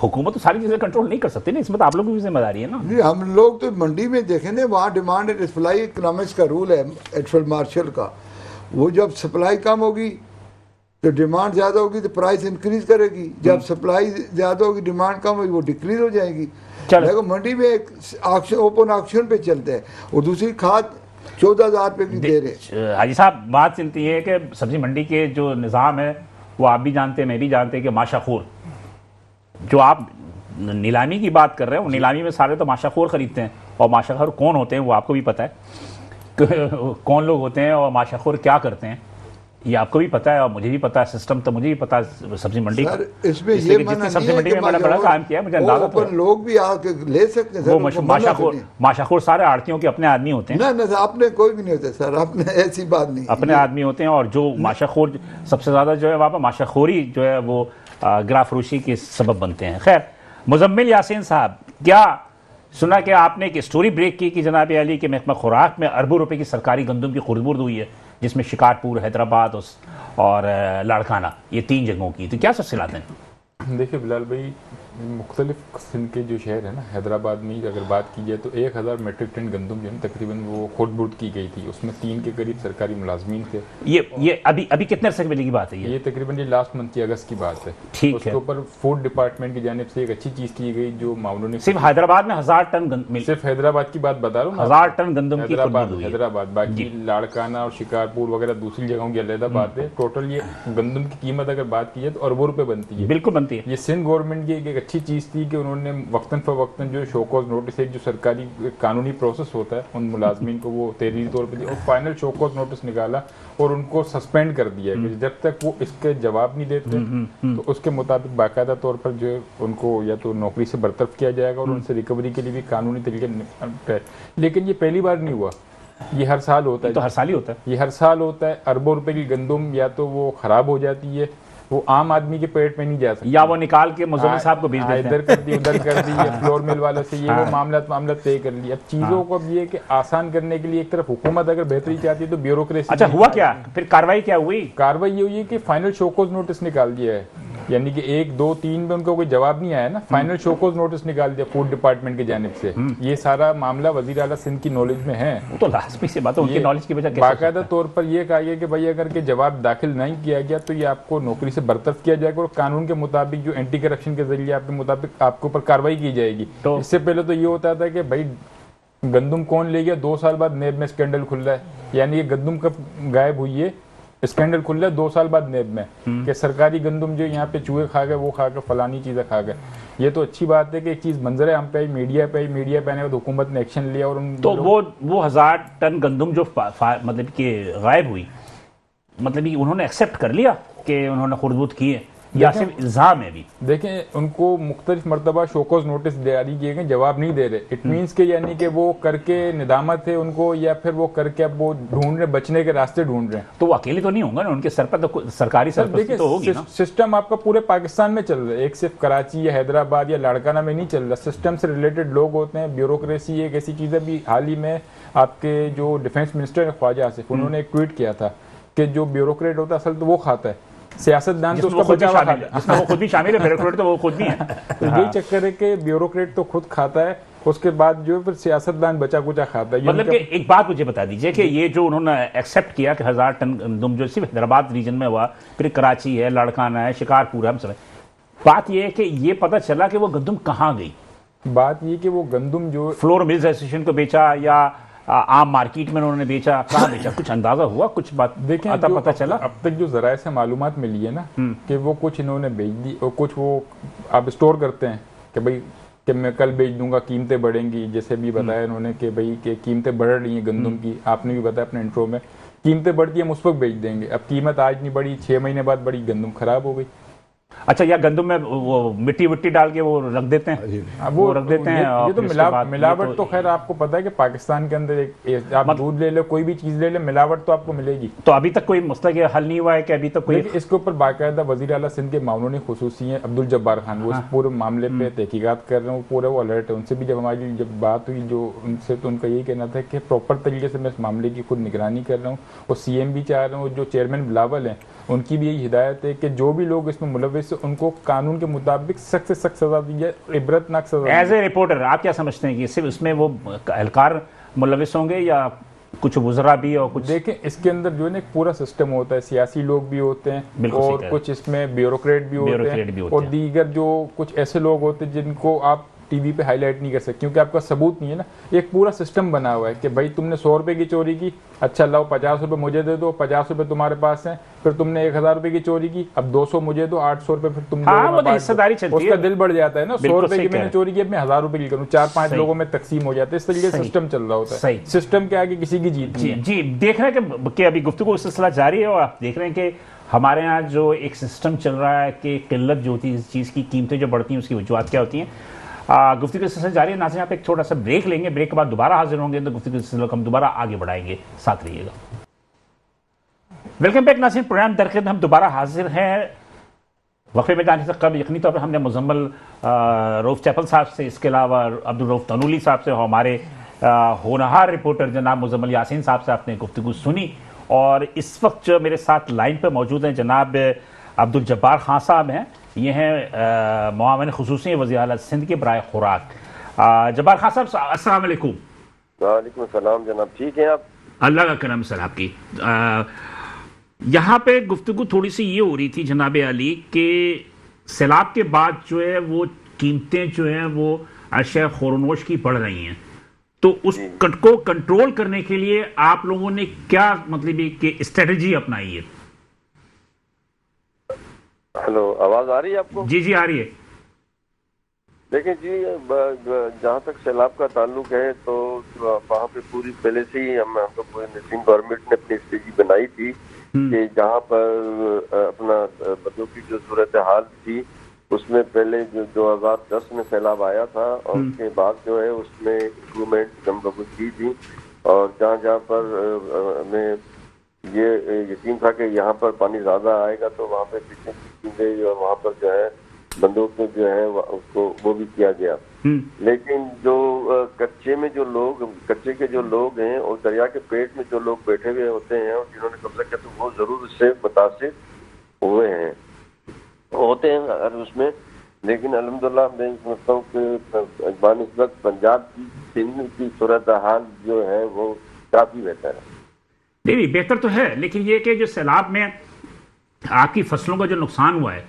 हुकूमत तो सारी चीजें कंट्रोल नहीं कर सकती ना, इसमें तो आप लोगों की जिम्मेदारी है ना। नहीं, हम लोग तो मंडी में देखें ना, वहाँ डिमांड एंड सप्लाई इकोनॉमिक्स का रूल है एडफिल्ड मार्शल का, वो जब सप्लाई कम होगी तो डिमांड ज़्यादा होगी तो प्राइस इंक्रीज करेगी, जब सप्लाई ज़्यादा होगी डिमांड कम होगी वो डिक्रीज हो जाएगी। देखो मंडी में एक ऑक्शन, ओपन ऑक्शन पे चलते हैं, और दूसरी खाद 14,000 रुपये की दे रहे। हाजी साहब, बात चलती है कि सब्जी मंडी के जो निज़ाम है वो आप भी जानते हैं, मैं भी जानते हैं कि माशाखोर, जो आप नीलामी की बात कर रहे हैं, वो नीलामी में सारे तो माशाखोर खरीदते हैं, और माशाखोर कौन होते हैं वो आपको भी पता है कौन लोग होते हैं और माशाखोर क्या करते हैं, ये आपको भी पता है और मुझे भी पता है, सिस्टम तो मुझे भी पता है सब्जी मंडी का। इसमें ये मना सब्जी मंडी में मैंने बड़ा काम किया, मुझे अंदाजा था। लोग भी आके ले सकते हैं। वो माशाखोर सारे आड़तियों के अपने आदमी होते हैं। ना अपने कोई भी नहीं होते सर, अपने ऐसी बात नहीं, अपने आदमी होते हैं। और जो माशाखोर सबसे ज्यादा जो है वहाँ पर माशाखोरी जो है वो गिराफरोशी के सबब बनते हैं। खैर, मुजम्मिल यासीन साहब, क्या सुना कि आपने एक स्टोरी ब्रेक की कि जनाब अली के महकमा खुराक में अरबों रुपए की सरकारी गंदम की खुर्दबुर्द हुई है, जिसमें शिकारपुर, हैदराबाद और लाड़काना, ये 3 जगहों की, तो क्या सिलसिला है? देखिए बिलाल भाई, मुख्तलिफ सिंध के जो शहर है ना, हैदराबाद में अगर बात की जाए तो 1000 मेट्रिक टन गंदम जो है तकरीबन वो खुर्दबुर्द की गई थी, उसमें 3 के करीब सरकारी मुलाजमीन थे। ये अभी कितने अरसे पहले की बात है? ये तकरीबन ये लास्ट मंथ की अगस्त की बात है। ठीक है। उसके ऊपर फूड डिपार्टमेंट की जानिब से एक अच्छी चीज़ की गई, जो मामलों ने सिर्फ हैदराबाद में 1000 टन, सिर्फ हैदराबाद की बात बता रहा हूँ, 1000 टन गंदम की हैदराबाद, बाकी लाड़काना और शिकारपुर वगैरह दूसरी जगहों की अलग बात है। टोटल ये गंदम की कीमत अगर बात की जाए तो अरबों रुपए बनती है। बिल्कुल बनती है। ये सिंध गवर्नमेंट की एक अच्छी चीज़ थी कि उन्होंने वक्तन फवक्तन जो शोकॉज नोटिस, एक जो सरकारी कानूनी प्रोसेस होता है, उन मुलाजमीन को वो तहरीरी तौर पर दिया और फाइनल शोकॉज नोटिस निकाला और उनको सस्पेंड कर दिया कि जब तक वो इसके जवाब नहीं देते तो उसके मुताबिक बाकायदा तौर पर जो उनको या तो नौकरी से बरतरफ किया जाएगा और उनसे रिकवरी के लिए भी कानूनी तरीके। लेकिन ये पहली बार नहीं हुआ, ये हर साल होता है। तो हर साल ही होता है, ये हर साल होता है। अरबों रुपए की गंदम या तो वो खराब हो जाती है, वो आम आदमी के पेट में नहीं जा सकती, या वो निकाल के मुजम्मिल साहब को भेज देते हैं, इधर कर दी उधर कर दी, या फ्लोर मिल वालों से ये वो मामला तय कर लिया। अब चीजों को अब ये कि आसान करने के लिए एक तरफ हुकूमत अगर बेहतरी चाहती है तो ब्यूरोक्रेसी। अच्छा, हुआ क्या फिर? कार्रवाई क्या हुई? कार्रवाई ये हुई है कि फाइनल शोकॉज नोटिस निकाल दिया है, यानी कि 1, 2, 3 में उनको कोई जवाब नहीं आया ना, फाइनल शोकॉज नोटिस निकाल दिया फूड डिपार्टमेंट की जानिब से। ये सारा मामला वजीर आला सिंध की नॉलेज में है। वो तो लाजमी सी बात है, उनकी नॉलेज की वजह से बाकायदा तौर पर यह कहा गया कि भाई अगर के जवाब दाखिल नहीं किया गया तो ये आपको नौकरी से बरतरफ किया जाएगा और कानून के मुताबिक जो एंटी करप्शन के जरिए आपके मुताबिक आपके ऊपर कार्रवाई की जाएगी। तो इससे पहले तो ये होता था कि भाई गंदम कौन ले गया, 2 साल बाद नेब में स्कैंडल खुल रहा है, यानी ये गंदम कब गायब हुई है, स्कैंडल खुल रहा है 2 साल बाद नेब में कि सरकारी गंदम जो यहाँ पे चूहे खा गए, वो खा गए, फलानी चीजें खा गए। ये तो अच्छी बात है कि एक चीज मंजर है हम पे, मीडिया पे आने के बाद हुकूमत ने एक्शन लिया और तो वो 1000 टन गंदम जो मतलब कि गायब हुई, मतलब कि उन्होंने एक्सेप्ट कर लिया कि उन्होंने खुर्दबुर्द की है, या सिर्फ इल्जाम है भी? देखें, उनको मुख्तलिफ मरतबा शोकॉज नोटिस जारी किए गए, जवाब नहीं दे रहे। इट मीन्स के यानी कि वो करके निदामत है उनको, या फिर वो करके अब वो ढूंढ रहे, बचने के रास्ते ढूंढ रहे हैं। तो वो अकेले तो नहीं होंगे ना, उनके सर पर तो सरकारी सरपरस्ती तो होगी ना? सिस्टम आपका पूरे पाकिस्तान में चल रहा है, एक सिर्फ कराची या हैदराबाद या लाड़काना में नहीं चल रहा। सिस्टम से रिलेटेड लोग होते हैं, ब्यूरोक्रेसी एक ऐसी चीज़ है। भी हाल ही में आपके जो डिफेंस मिनिस्टर है ख्वाजा आसिफ, उन्होंने एक ट्वीट किया था कि जो ब्यूरोक्रेट होता है असल तो वो खाता है, सियासतदान तो उसका बचावा खाता है, जिसमें वो खुद भी शामिल है, ब्यूरोक्रेट तो वो खुद भी है। तो यही चक्कर है कि ब्यूरोक्रेट तो खुद खाता है, उसके बाद जो फिर सियासतदान बचा कुचा खाता है। मतलब कि एक बात मुझे बता दीजिए कि ये जो उन्होंने एक्सेप्ट किया कि 1000 टन गंदम जो सिर्फ हैदराबाद रीजन में हुआ, फिर कराची है, लाड़काना है, शिकारपुर है, हम सब, बात ये है कि ये पता चला कि वो गंदम कहाँ गई? बात ये कि वो गंदम जो फ्लोर मिल्स एसोसिएशन को बेचा या आम मार्केट में उन्होंने बेचा, कहाँ बेचा? कुछ अंदाजा हुआ, कुछ बात देखें आता पता चला? अब तक जो जराए से मालूमात मिली है ना कि वो कुछ इन्होंने बेच दी और कुछ वो आप स्टोर करते हैं कि भाई कि मैं कल बेच दूंगा, कीमतें बढ़ेंगी। जैसे भी बताया उन्होंने कि भाई कि कीमतें बढ़ रही हैं गंदम की, आपने भी बताया अपने इंट्रो में, कीमतें बढ़ती हैं हम उस वक्त बेच देंगे। अब कीमत आज नहीं बढ़ी, 6 महीने बाद बढ़ी, गंदम खराब हो गई। अच्छा, या गंदम में वो मिट्टी विट्टी डाल के वो रख देते हैं, वो रख देते हैं। ये तो मिलावट तो खैर आपको पता है कि पाकिस्तान के अंदर एक आप दूध ले लो, कोई भी चीज ले ले, मिलावट तो आपको मिलेगी। तो अभी तक कोई मसला के हल नहीं हुआ है कि अभी तक कोई? इसके ऊपर बाकायदा वज़ीर आला सिंध के मामूनी खुसूसी हैं अब्दुल जब्बार खान, वो इस पूरे मामले पे तहकीकात कर रहे हैं, वो पूरे वो अलर्ट है। उनसे भी जब हमारी बात हुई जो उनसे, तो उनका यही कहना था कि प्रॉपर तरीके से मैं इस मामले की खुद निगरानी कर रहा हूँ और CM भी चाह रहा हूँ, जो चेयरमैन बिलावल हैं उनकी भी यही हिदायत है कि जो भी लोग इसमें मुलविस है उनको कानून के मुताबिक सख्त से सख्त सजा दी जाए, इबरतनाक सजा। एज ए रिपोर्टर आप क्या समझते हैं कि सिर्फ उसमें वो एहलकार मुलविस होंगे या कुछ वुज़रा भी? और कुछ देखें, इसके अंदर जो है ना एक पूरा सिस्टम होता है, सियासी लोग भी होते हैं और कुछ इसमें ब्यूरोक्रेट भी होते हैं और दीगर जो कुछ ऐसे लोग होते हैं जिनको आप टीवी पे हाईलाइट नहीं कर सकते क्योंकि आपका सबूत नहीं है ना। एक पूरा सिस्टम बना हुआ है कि भाई तुमने 100 रुपए की चोरी की, अच्छा लाओ 50 रुपए मुझे दे दो, 50 रुपए तुम्हारे पास हैं। फिर तुमने 1000 रुपए की चोरी की, अब 200 मुझे दो, 800 रुपए फिर तुम हिस्सेदारी चलती है। उसका दिल बढ़ जाता है ना, 100 रुपए की मैंने चोरी की, अब मैं 1000 रुपए की करूँ, 4-5 लोगों में तकसीम हो जाता है। इस तरीके से सिस्टम चल रहा होता है। सिस्टम के आगे किसी की जीत नहीं है। जी, देख रहे हैं कि अभी गुफ्तगू सिलसिला जारी है और आप देख रहे हैं कि हमारे यहाँ जो एक सिस्टम चल रहा है कि किल्लत जो होती है इस चीज़ की, कीमतें जो बढ़ती हैं उसकी वजूहत क्या होती हैं। गुफ्तगू का सिलसिला जारी है। नाज़रीन, यहाँ पे एक छोटा सा ब्रेक लेंगे, ब्रेक के बाद दोबारा हाजिर होंगे तो गुफ्तगू के सिलसिले को हम दोबारा आगे बढ़ाएंगे, साथ रहिएगा। वेलकम बैक नाज़रीन, प्रोग्राम दरख़त हम दोबारा हाजिर हैं। वक्फे में जाने से कब यकीनी तौर पर हमने मुजम्मल रऊफ चैपल साहब से, इसके अलावा अब्दुल रऊफ तनूली साहब से, हमारे होनहार रिपोर्टर जनाब मुजम्मल यासीन साहब से आपने गुफ्तगू सुनी। और इस वक्त जो मेरे साथ लाइन पर मौजूद हैं जनाब अब्दुल जब्बार खान साहब हैं, ये हैं मुआविन खुसूसी वज़ीर आला सिंध के बराए खुराक। जब्बार खान साहब, अस्सलाम वालेकुम। वालेकुम सलाम जनाब, ठीक हैं आप? अल्लाह का करम सर आपकी। यहाँ पे गुफ्तगू थोड़ी सी ये हो रही थी जनाब अली कि सैलाब के बाद जो है वो कीमतें जो हैं वो अशया खोरनोश की बढ़ रही हैं, तो उस को कंट्रोल करने के लिए आप लोगों ने क्या मतलब कि स्ट्रेटजी अपनाई है? हेलो, आवाज आ रही है आपको? जी जी आ रही है। देखें जी, जहाँ तक सैलाब का ताल्लुक है तो वहाँ पे पूरी पहले से ही हम तो पूरी नसीम गवर्नमेंट ने अपनी स्ट्रेटजी बनाई थी कि जहाँ पर अपना बदों की जो सूरत हाल थी उसमें पहले जो 2010 में सैलाब आया था और उसके बाद जो है उसमें इम्प्रूवमेंट हम लोगों की थी और जहाँ जहाँ पर हमें ये यकीन था कि यहाँ पर पानी ज्यादा आएगा तो वहाँ पे पिछले चीजें और वहाँ पर जो है बंदूक जो है उसको वो भी किया गया। लेकिन जो कच्चे के जो लोग हैं और दरिया के पेट में जो लोग बैठे हुए होते हैं और जिन्होंने कब्जा किया तो वो जरूर इससे मुतासिर हुए हैं, होते हैं अगर उसमें। लेकिन अल्हम्दुलिल्लाह मैं समझता हूँ कि इस वक्त पंजाब की सिंध की सूरत हाल जो है वो काफी बेहतर है। नहीं, बेहतर तो है, लेकिन ये कि जो सैलाब में आपकी फसलों का जो नुकसान हुआ है,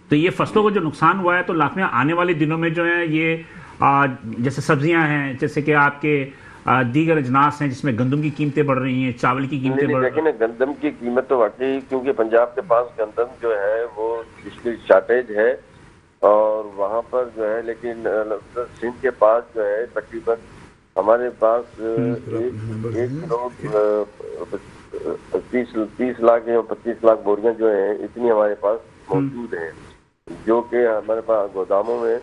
तो ये फसलों का जो नुकसान हुआ है तो लाख में आने वाले दिनों में जो है ये जैसे सब्जियां हैं, जैसे कि आपके दीगर अजनास हैं जिसमें गंदम की कीमतें बढ़ रही हैं, चावल की कीमतें बढ़ रही हैं। गंदम की कीमत तो वाकई, क्योंकि पंजाब के पास गंदम जो है वो इसकी शॉर्टेज है और वहाँ पर जो है, लेकिन सिंध के पास जो है तकरीबन हमारे पास 1 करोड़ 30 लाख या 25 लाख बोरियां जो हैं इतनी हमारे पास मौजूद हैं। जो कि हमारे पास गोदामों में,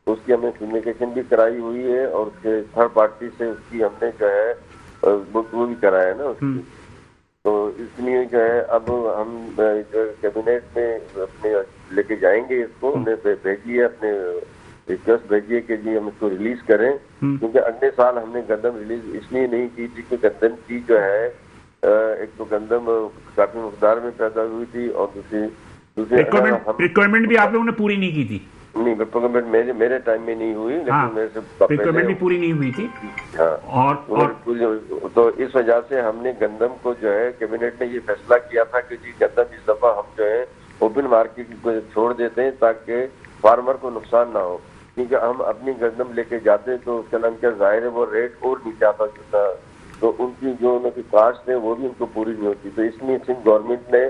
उसकी हमने फ्यूमिगेशन भी कराई हुई है और उसके थर्ड पार्टी से उसकी हमने जो है वो भी कराया है ना उसकी। तो इसलिए जो है अब हम जो कैबिनेट में अपने लेके जाएंगे इसको, उन्हें भेजिए, अपने रिक्वेस्ट भेजिए कि जी हम इसको रिलीज करें, क्योंकि अगले साल हमने गंदम रिलीज इसलिए नहीं की थी कि गंदम की जो है एक तो गंदम काफी मकदार में पैदा हुई थी और दूसरी रिक्वायरमेंट भी आप लोगों ने पूरी नहीं की थी। नहीं, रिक्वायरमेंट मेरे टाइम में नहीं हुई, लेकिन हाँ, मेरे से रिक्वायरमेंट भी पूरी नहीं हुई थी। हाँ, और तो इस वजह से हमने गंदम को जो है कैबिनेट ने ये फैसला किया था कि जी गंदम इस दफा हम जो है ओपन मार्केट को छोड़ देते हैं ताकि फार्मर को नुकसान ना हो, क्योंकि हम अपनी गंदम लेके जाते तो उसका नाम क्या जाहिर है वो रेट और नीचे आता था, तो उनकी जो उनकी कास्ट है वो भी उनको पूरी नहीं होती। तो इसलिए सिंध गवर्नमेंट ने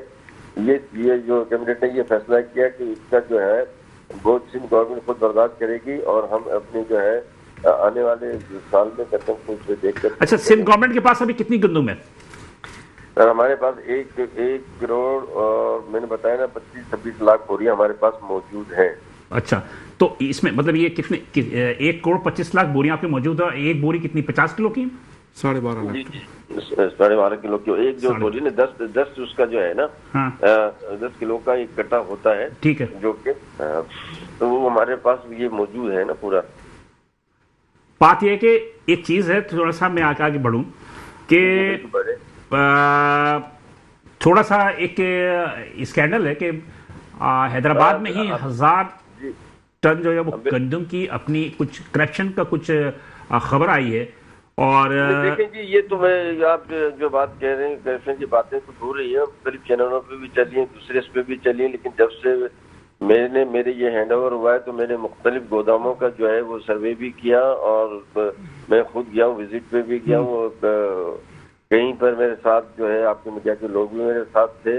ये जो कैबिनेट ने ये फैसला किया कि इसका जो है वो सिंध गवर्नमेंट खुद बर्दाश्त करेगी और हम अपने जो है आने वाले साल में गंदम को देखकर। अच्छा, सिंध गवर्नमेंट के पास अभी कितनी गंदम है? सर हमारे पास एक करोड़ और मैंने बताया ना 25-26 लाख बोरियां हमारे पास मौजूद हैं। अच्छा, तो इसमें मतलब ये कितने 1 करोड़ 25 लाख बोरियां आपके मौजूद है। एक बोरी कितनी 50 किलो की? 12.5 लाख। 12.5 किलो की एक जो बोरी ने 10 उसका जो है ना, हाँ। 10 किलो का एक कट्टा होता है, ठीक है, जो कि तो वो हमारे पास ये मौजूद है ना पूरा। बात यह है कि एक चीज है, थोड़ा सा मैं आगे बढ़ूं कि थोड़ा सा एक स्कैंडल है कि हैदराबाद में ही 1000 टन जो है वो गंदम की अपनी कुछ करप्शन का कुछ खबर आई है। और देखें जी, ये तो मैं आप जो बात कह रहे हैं करप्शन की बातें तो हो रही है, मुख्तलिफ चैनलों पे भी चली है, दूसरे पे भी चली है, लेकिन जब से मेरे ये हैंडओवर हुआ है तो मैंने मुख्तलिफ गोदामों का जो है वो सर्वे भी किया और मैं खुद गया हूँ, विजिट पे भी गया हूँ। कहीं पर मेरे साथ जो है आपके मीडिया के लोग भी मेरे साथ थे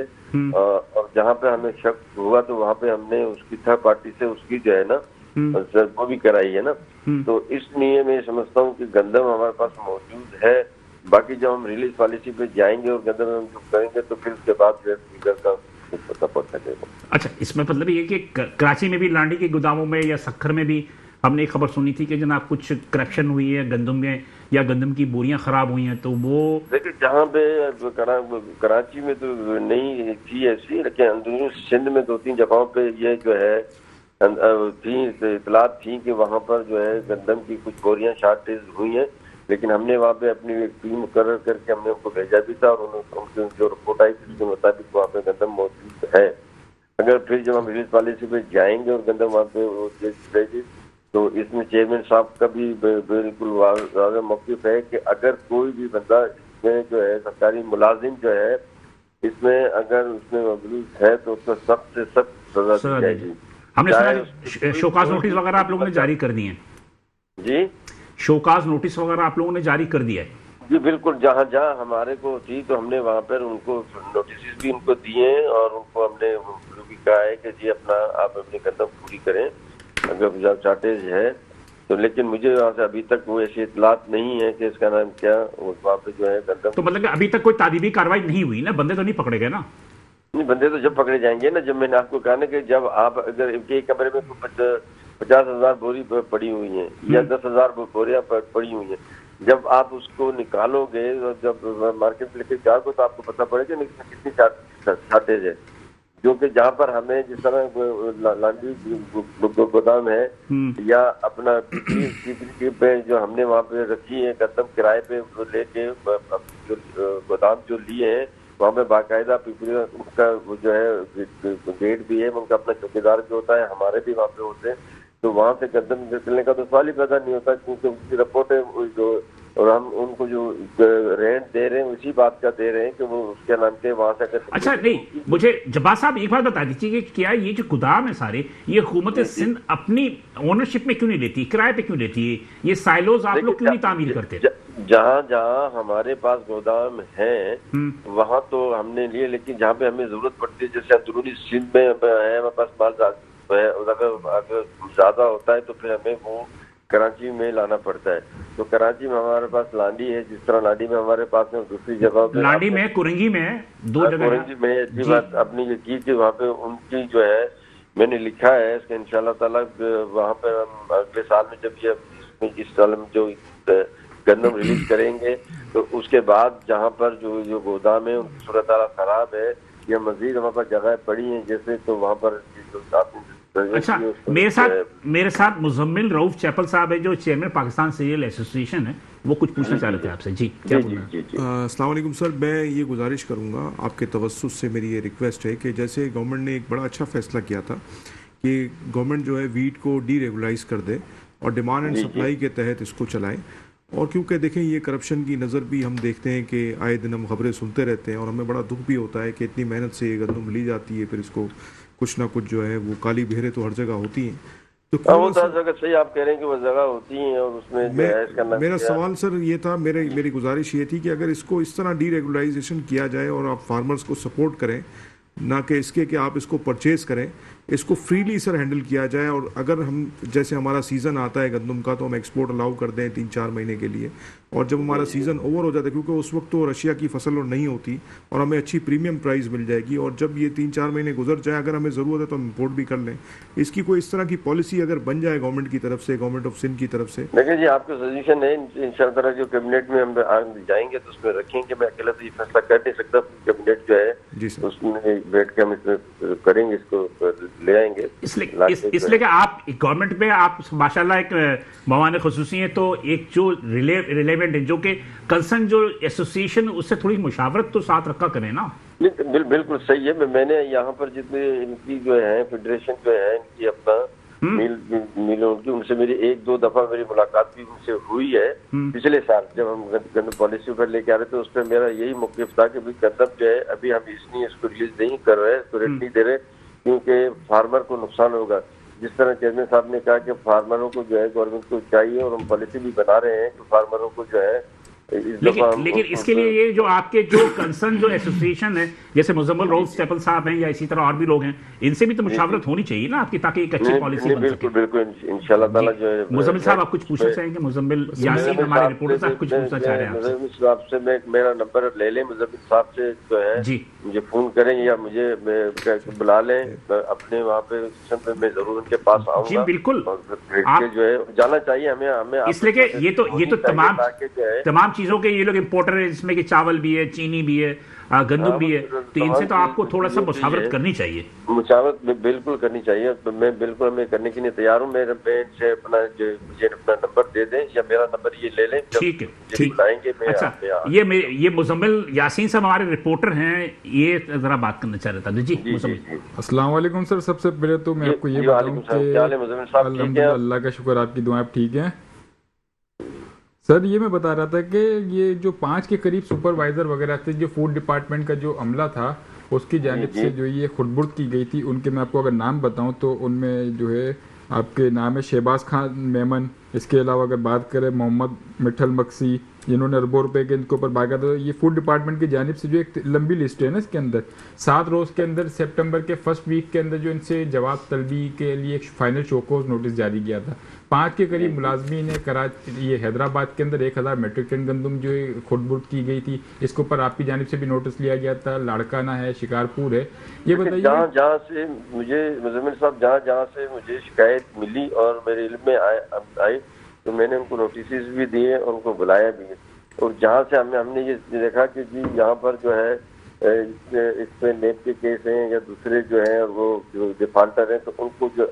और जहाँ पे हमें शक हुआ तो वहाँ पे हमने उसकी थर्ड पार्टी से उसकी जो है ना वो भी कराई है ना। तो इसलिए मैं समझता हूँ कि गंदम हमारे पास मौजूद है। बाकी जब हम रिलीज पॉलिसी पे जाएंगे और गंदम हम जो करेंगे तो फिर उसके बाद जो है फिगर का कुछ पता पड़ सकेगा। अच्छा, इसमें मतलब ये कि कराची में भी लांडी के गोदामों में या सक्खर में भी हमने एक खबर सुनी थी कि जनाब कुछ करप्शन हुई है गंदम में, या गंदम की बोरियां खराब हुई हैं। तो वो देखिए जहाँ पे कराची में तो नहीं थी ऐसी, लेकिन अंदरूनी सिंध में 2-3 जगहों पे ये जो है थी इतलात थी कि वहाँ पर जो है गंदम की कुछ बोरियां शॉर्टेज हुई हैं, लेकिन हमने वहाँ पे अपनी एक टीम मुकर्रर करके हमने उनको भेजा भी था और उनकी जो रिपोर्ट आई थी उसके मुताबिक वहाँ पे गंदम मौजूद है। अगर फिर जब हम रिलीज पॉलिसी पे जाएंगे और गंदम वहाँ पे तो इसमें चेयरमैन साहब का भी बिल्कुल वाज़ेह मौक़िफ़ है कि अगर कोई भी बंदा इसमें जो है सरकारी मुलाजिम जो है इसमें अगर उसमें मौजूद है तो उसको सख्त से सख्त सजा दी जाएगी। हमने सुना शोकाज नोटिस वगैरह आप लोगों ने जारी कर दिए हैं जी? शोकाज नोटिस वगैरह आप लोगों ने जारी कर दिया है? जी बिल्कुल, जहाँ जहाँ हमारे को थी तो हमने वहाँ पर उनको नोटिस भी उनको दिए और उनको हमने भी कहा है कि जी अपना आप अपनी गंदम पूरी करें अगर शॉर्टेज है तो। लेकिन मुझे वहाँ से अभी तक वो ऐसी इतलात नहीं है कि इसका नाम क्या वहाँ पे जो है गंदम। तो मतलब अभी तक कोई तादीबी कार्रवाई नहीं हुई ना? बंदे तो नहीं पकड़े गए ना? नहीं, बंदे तो जब पकड़े जाएंगे ना, जब मैंने आपको कहा ना कि जब आप अगर एक कमरे में 50,000 बोरी पड़ी हुई है या 10,000 बोरियां पड़ी हुई है, जब आप उसको निकालोगे और जब मार्केट लेके जाओगे तो आपको पता पड़ेगा कितनी शॉर्टेज है। जो कि जहाँ पर हमें जिस तरह लांडी गोदाम है या अपना पे जो हमने वहाँ पे रखी है गंदम किराए पे लेके जो गोदाम जो लिए हैं वहाँ पे बाकायदा उनका जो है गेट भी है, उनका अपना चौकीदार भी होता है, हमारे भी वहाँ पे होते हैं। तो वहाँ से गंदम निकलने का तो सवाल ही पैदा नहीं होता क्योंकि उसकी रिपोर्ट है जो और हम उनको जो रेंट दे रहे हैं उसी बात का दे रहे हैं कि वो उसके नाम के वहाँ से अगर। अच्छा नहीं, मुझे जब्बार साहब एक बात बता दीजिए कि क्या ये जो गोदाम है सारे ये हुकूमत सिंध अपनी ओनरशिप में क्यों नहीं लेती, किराए पे क्यों लेती है? ये साइलोज आप लोग क्यों नहीं तामीर करते? जहाँ जहाँ हमारे पास गोदाम है वहाँ तो हमने लिए, लेकिन जहाँ पे हमें जरूरत पड़ती है जैसे अंदरूनी सिंध में है हमारे पास माल अगर ज्यादा होता है तो फिर हमें वो कराची में लाना पड़ता है। तो कराची में हमारे पास लांडी है, जिस तरह लांडी में हमारे पास में दूसरी जगह पे लांडी में कुरंगी में 2 जगह कुरंगी में अच्छी बात अपनी ये की कि वहाँ पे उनकी जो है मैंने लिखा है इसका इंशाल्लाह ताला वहाँ पर हम अगले साल में जब ये इस साल में जो गंदम रिलीज करेंगे तो उसके बाद जहाँ पर जो गोदाम है उनकी सूरत हालत खराब है या मजीद वहाँ पर जगह पड़ी है जैसे, तो वहाँ पर जो अच्छा, मेरे साथ मुजम्मिल रऊफ चैपल साहब है जो चेयरमैन पाकिस्तान सीरियल एसोसिएशन है, वो कुछ पूछना चाह रहे थे आपसे। जी क्या बोल रहे हैं? अस्सलाम वालेकुम सर, मैं ये गुजारिश करूँगा आपके तवस्सुस से, मेरी ये रिक्वेस्ट है कि जैसे गवर्नमेंट ने एक बड़ा अच्छा फैसला किया था कि गवर्नमेंट जो है वीट को डीरेगुलाइज कर दे और डिमांड एंड सप्लाई के तहत इसको चलाएं। और क्योंकि देखें ये करप्शन की नज़र भी हम देखते हैं कि आए दिन हम खबरें सुनते रहते हैं और हमें बड़ा दुख भी होता है कि इतनी मेहनत से ये गंदम ली जाती है, फिर इसको कुछ ना कुछ जो है वो काली बहरें तो हर जगह होती हैं। तो वो जगह सही आप कह रहे हैं कि वो जगह होती हैं और उसमें मेरा सवाल सर ये था, मेरी गुजारिश ये थी कि अगर इसको इस तरह डीरेगुलाइजेशन किया जाए और आप फार्मर्स को सपोर्ट करें, ना कि इसके कि आप इसको परचेज करें, इसको फ्रीली सर हैंडल किया जाए। और अगर हम जैसे हमारा सीज़न आता है गंदम का तो हम एक्सपोर्ट अलाउ कर दें 3-4 महीने के लिए, और जब हमारा सीज़न ओवर हो जाता है क्योंकि उस वक्त तो रशिया की फसल और नहीं होती और हमें अच्छी प्रीमियम प्राइस मिल जाएगी, और जब ये 3-4 महीने गुजर जाए अगर हमें ज़रूरत है तो हम इम्पोर्ट भी कर लें। इसकी कोई इस तरह की पॉलिसी अगर बन जाए गवर्नमेंट की तरफ से, गवर्नमेंट ऑफ सिंध की तरफ से। देखिए जी, आपका सजेशन है इंशाअल्लाह जो कैबिनेट में हम जाएंगे तो उसमें रखेंगे। मैं अकेला तो ये फैसला कर नहीं सकता, कैबिनेट जो है जी सर, उसमें बैठ के हम इसमें करेंगे, इसको ले आएंगे। इसलिए कि आप गवर्नमेंट में आप माशाल्लाह एक मवान खुसूसी हैं, तो एक जो रिलेवेंट है, जो कि कंसर्न जो एसोसिएशन उससे थोड़ी मुशावरत तो साथ रखा करें ना। बिल्कुल सही है। मैंने यहाँ पर जितने इनकी जो है फेडरेशन जो है इनकी अपना मिलों की, उनसे मेरी 1-2 दफा मेरी मुलाकात भी उनसे हुई है पिछले साल जब हम गंदम पॉलिसी पर लेके आ रहे थे। उस पर मेरा यही मौक़िफ़ था कि गंदम जो है अभी हम इसलिए इसको रिलीज नहीं कर रहे, इसको रेट नहीं दे रहे क्योंकि फार्मर को नुकसान होगा। जिस तरह चेयरमैन साहब ने कहा कि फार्मरों को जो है गवर्नमेंट को चाहिए, और हम पॉलिसी भी बना रहे हैं कि फार्मरों को जो है लेकिन इसके लिए ये जो आपके जो कंसर्न जो एसोसिएशन है, जैसे मुजम्मिल रऊफ चैपल साहब हैं या इसी तरह और भी लोग हैं, इनसे भी तो मुशावरत होनी चाहिए ना आपकी, ताकि एक अच्छी पॉलिसी बन सके। बिल्कुल इंशाल्लाह ताला जो है। मुजम्मिल साहब आप कुछ पूछना चाहेंगे? मुजम्मिल यासीन हमारे रिपोर्टर साहब कुछ पूछना चाह रहे हैं आपसे। मुजम्मिल साहब से मेरा नंबर ले लें, मुजम्मिल साहब से जो है जी मुझे फोन करें या मुझे बुला लें अपने वहाँ पे, मैं जरूर उनके पास आऊंगा। जी बिल्कुल, आप जो है जाना चाहिए हमें इसलिए कि ये तो तमाम चीजों के ये लोग इम्पोर्टर है, जिसमें कि चावल भी है, चीनी भी है, गंदम भी है, तो इनसे तो आपको थोड़ा सा मुशावरत करनी चाहिए। मुशावरत बिल्कुल करनी चाहिए, तो मैं बिल्कुल मैं करने के लिए तैयार हूँ। मेरे से अपना मुझे अपना नंबर दे दें या मेरा नंबर ये ले लें। ठीक है, बुलाएंगे। अच्छा, ये मुजम्मिल यासीन साहब हमारे रिपोर्टर हैं, ये जरा बात करना चाह रहा था। जी मुजम्मिल, अस्सलाम वालेकुम सर। सबसे पहले तो मैं आपको ये बताऊं कि अल्लाह का शुक्र, आपकी दुआएं ठीक हैं सर। ये मैं बता रहा था कि ये जो 5 के करीब सुपरवाइजर वगैरह थे, जो फूड डिपार्टमेंट का जो अमला था उसकी जानिब से जो ये खुदबुर्द की गई थी, उनके मैं आपको अगर नाम बताऊं तो उनमें जो है आपके नाम है शहबाज खान मेमन, इसके अलावा अगर बात करें मोहम्मद मिठल मक्सी, जिन्होंने अरबों रुपए के इनके ऊपर बाकायदा, ये फूड डिपार्टमेंट की जानिब से जो एक लंबी लिस्ट है ना, इसके अंदर 7 रोज़ के अंदर सितंबर के फर्स्ट वीक के अंदर जो इनसे जवाब तलबी के लिए एक फाइनल शोकॉज नोटिस जारी किया था। 5 के करीब मुलाजमीन ने कराची, ये हैदराबाद के अंदर 1000 मेट्रिक टन गंदम जो खुदबुर्द की गई थी, इसके ऊपर आपकी जानिब से भी नोटिस लिया गया था। लाड़काना है, शिकारपुर है। ये बताइए जहाँ से मुझे मुजम्मिल साहब जहाँ से मुझे शिकायत मिली और मेरे इल्म में आई तो मैंने उनको नोटिस भी दिए, उनको बुलाया भी। और जहाँ से हमने ये देखा कि जी यहाँ पर जो है इस पे नेप के केस हैं या दूसरे जो हैं वो जो डिफाल्टर हैं, तो उनको जो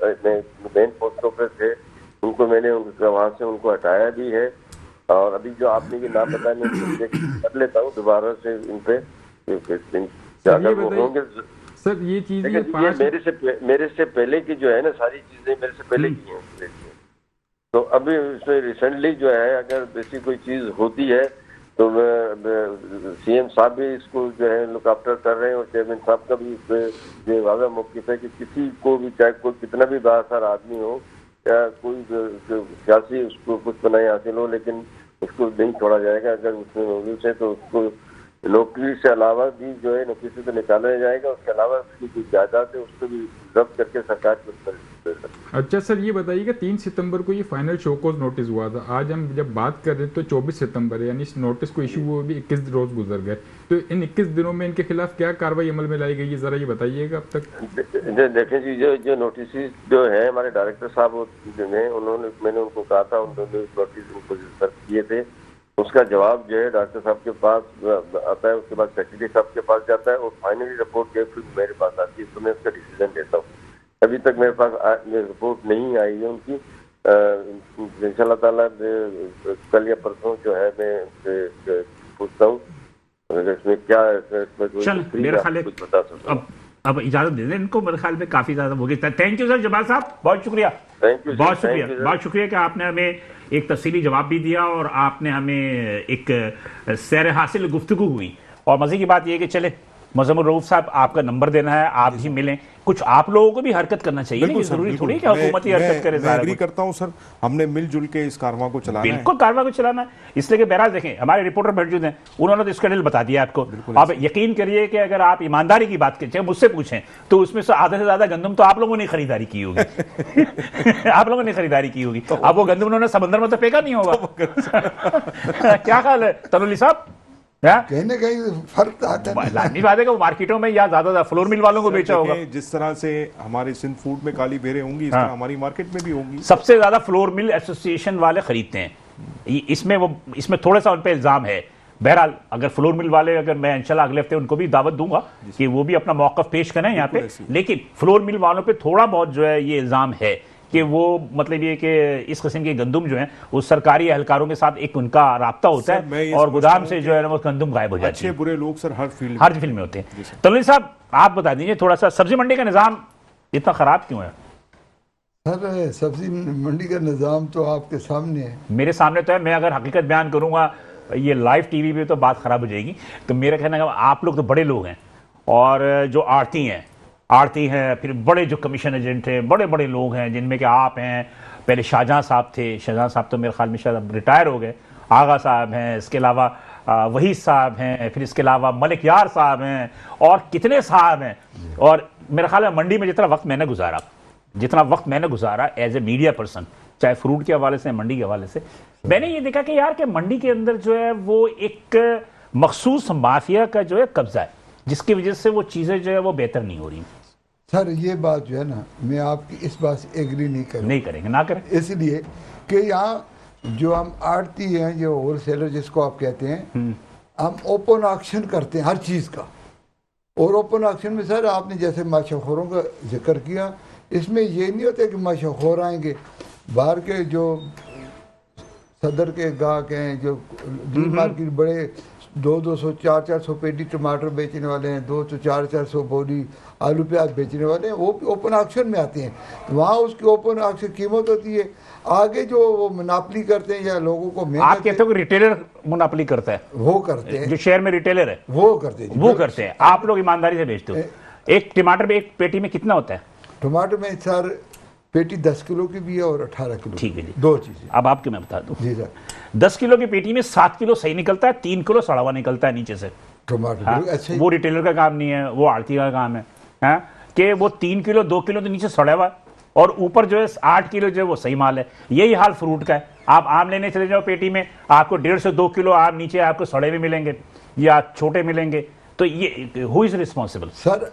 मेन पोस्ट ऑफिस है उनको मैंने वहाँ से उनको हटाया भी है। और अभी जो आपने ये नाम बताया मैं उनको चेक कर लेता हूँ दोबारा से इन पे अगर वो होंगे। सर ये चीज़ मेरे से पहले की जो है ना, सारी चीजें मेरे से पहले की हैं। तो अभी इसमें रिसेंटली जो है अगर ऐसी कोई चीज होती है तो सीएम साहब भी इसको जो है लुक आफ्टर कर रहे हैं, और चेयरमैन साहब का भी ये वादा मौक़िफ़ है कि किसी को भी, चाहे कोई कितना भी बासार आदमी हो या कोई सियासी उसको कुछ बनाए हासिल हो, लेकिन उसको नहीं छोड़ा जाएगा। अगर उसमें मौजूद है तो उसको नौकरी से अलावा भी जो है नौकरी से तो निकाला जाएगा, उसके अलावा उसकी जो जायदाद है उसको भी जब्त करके सरकार को दे सकती है। अच्छा सर, ये बताइए कि 3 सितंबर को ये फाइनल शोकॉज नोटिस हुआ था। आज हम जब बात कर रहे हैं तो 24 सितंबर है, यानी इस नोटिस को इशू हुए भी 21 रोज गुजर गए। तो इन 21 दिनों में इनके खिलाफ क्या कार्रवाई अमल में लाई गई है, जरा ये बताइएगा अब तक। देखें जी, जो नोटिस जो है हमारे डायरेक्टर साहब जो है उन्होंने, मैंने उनको कहा था, उन्होंने नोटिस उनको सर्व किए थे, उसका जवाब जो है डॉक्टर साहब के पास आता है, उसके बाद सेक्रेटरी साहब के पास जाता है और फाइनली रिपोर्ट जो फिर मेरे पास आती है, तो मैं उसका डिसीजन लेता हूँ। अभी तक मेरे पास रिपोर्ट नहीं आई है उनकी। इंशाल्लाह ताला कल या परसों जो है मैं पूछता हूँ इसमें क्या मेरा ख्याल है कुछ बता सकता हूँ। अब इजाजत दे दें इनको, मेरे ख्याल में काफी ज्यादा हो गया। थैंक यू सर जमाल साहब, बहुत शुक्रिया। थैंक यू, बहुत शुक्रिया, बहुत शुक्रिया कि आपने हमें एक तफसीली जवाब भी दिया और आपने हमें एक सैर हासिल गुफ्तगू हुई। और मजे की बात यह है कि चले मुज़म्मिल रऊफ साहब, आपका नंबर देना है, आप भी मिलें, कुछ आप लोगों को भी हरकत करना चाहिए, नहीं जरूरी थोड़ी कि हुकूमत ही हरकत करे। मैं एग्री करता हूं सर, हमने मिलजुल के इस कारवां को चलाना है। बिल्कुल कारवां को चलाना है, इसलिए कि बहरहाल देखें हमारे रिपोर्टर मौजूद हैं, उन्होंने तो इसका डिटेल बता दिया आपको। आप यकीन करिए कि अगर आप ईमानदारी की बात करें, मुझसे पूछें, तो उसमें से आधे से ज्यादा गंदम तो आप लोगों ने खरीदारी की होगी। आप लोगों ने खरीदारी की होगी, अब वो गंदम उन्होंने समंदर में तो फेंका नहीं होगा। क्या ख्याल है तनुली साहब? कहीं ना कहीं फर्क आता है। लाजमी बात है कि वो मार्केटों में या ज्यादा फ्लोर मिल वालों को बेचा होगा। जिस तरह से हमारे सिंध फूड में काली बेरें होंगी, इस तरह हमारी मार्केट में भी होंगी। सबसे ज्यादा फ्लोर मिल एसोसिएशन वाले खरीदते हैं, इसमें थोड़ा सा उन पे इल्जाम है। बहरहाल अगर फ्लोर मिल वाले, अगर मैं इंशाल्लाह अगले हफ्ते उनको भी दावत दूंगा कि वो भी अपना मौक़िफ़ पेश करें यहाँ पे, लेकिन फ्लोर मिल वालों पे थोड़ा बहुत जो है ये इल्जाम है कि वो मतलब ये कि इस किस्म के गंदम जो है वो सरकारी एहलकारों के साथ एक उनका राब्ता होता है और गोदाम से जो है वो गंदम गायब हो जाती है। अच्छे बुरे लोग सर हर फील्ड में होते हैं। तनुली साहब आप बता दीजिए थोड़ा सा, सब्जी मंडी का निज़ाम इतना खराब क्यों है? सर सब्जी मंडी का निज़ाम तो आपके सामने है, मेरे सामने तो है। मैं अगर हकीकत बयान करूंगा ये लाइव टीवी पे तो बात खराब हो जाएगी। तो मेरा कहना है आप लोग तो बड़े लोग हैं और जो आड़ती हैं, फिर बड़े जो कमीशन एजेंट हैं, बड़े बड़े लोग हैं जिनमें कि आप हैं, पहले शाहजहां साहब थे, शाहजहां साहब तो मेरे ख्याल में शायद अब रिटायर हो गए, आगा साहब हैं, इसके अलावा वहीद साहब हैं, फिर इसके अलावा मलिक यार साहब हैं और कितने साहब हैं। और मेरा ख्याल है मंडी में जितना वक्त मैंने गुजारा एज ए मीडिया पर्सन, चाहे फ्रूट के हवाले से मंडी के हवाले से, मैंने ये देखा कि यार कि मंडी के अंदर जो है वो एक मखसूस माफिया का जो है कब्जा है, जिसकी वजह से वो चीज़ें जो है वो बेहतर नहीं हो रही। सर ये बात जो है ना, मैं आपकी इस बात से एग्री नहीं करेंगे, ना करें, इसलिए कि यहाँ जो हम आड़ती हैं, जो होलसेलर जिसको आप कहते हैं, हम ओपन ऑक्शन करते हैं हर चीज़ का। और ओपन ऑक्शन में सर आपने जैसे माशाखोरों का जिक्र किया, इसमें ये नहीं होता कि माशाखोर आएंगे, बाहर के जो सदर के गाहक हैं, जो मार्केट बड़े 200 400 पेटी टमाटर बेचने वाले हैं, 200 400 बोरी आलू प्याज बेचने वाले हैं, वो ओपन ऑक्शन में आते हैं। तो वहाँ उसकी ओपन ऑक्शन कीमत होती है। आगे जो वो मुनाफली करते हैं या लोगों को, आप कहते हो कि रिटेलर मुनाफली करता है, वो करते हैं, जो शहर में रिटेलर है वो करते हैं। आप लोग ईमानदारी से बेचते हो। एक टमाटर में एक पेटी में कितना होता है? टमाटर में सर पेटी 10 किलो की भी है और 18 किलो। ठीक है जी, दो चीजें। अब आपके मैं बता दूं जी सर, 10 किलो की पेटी में 7 किलो सही निकलता है, 3 किलो सड़ा हुआ निकलता है नीचे से टमाटर। हाँ, अच्छा, वो रिटेलर का काम नहीं है, वो आड़ती का काम है, हाँ? कि वो 3 किलो 2 किलो तो नीचे सड़ा हुआ और ऊपर जो है 8 किलो जो है वो सही माल है। यही हाल फ्रूट का है। आप आम लेने चले जाओ पेटी में, आपको 1.5 से 2 किलो आम नीचे आपको सड़े हुए मिलेंगे या छोटे मिलेंगे। तो ये हु इज रिस्पॉन्सिबल? सर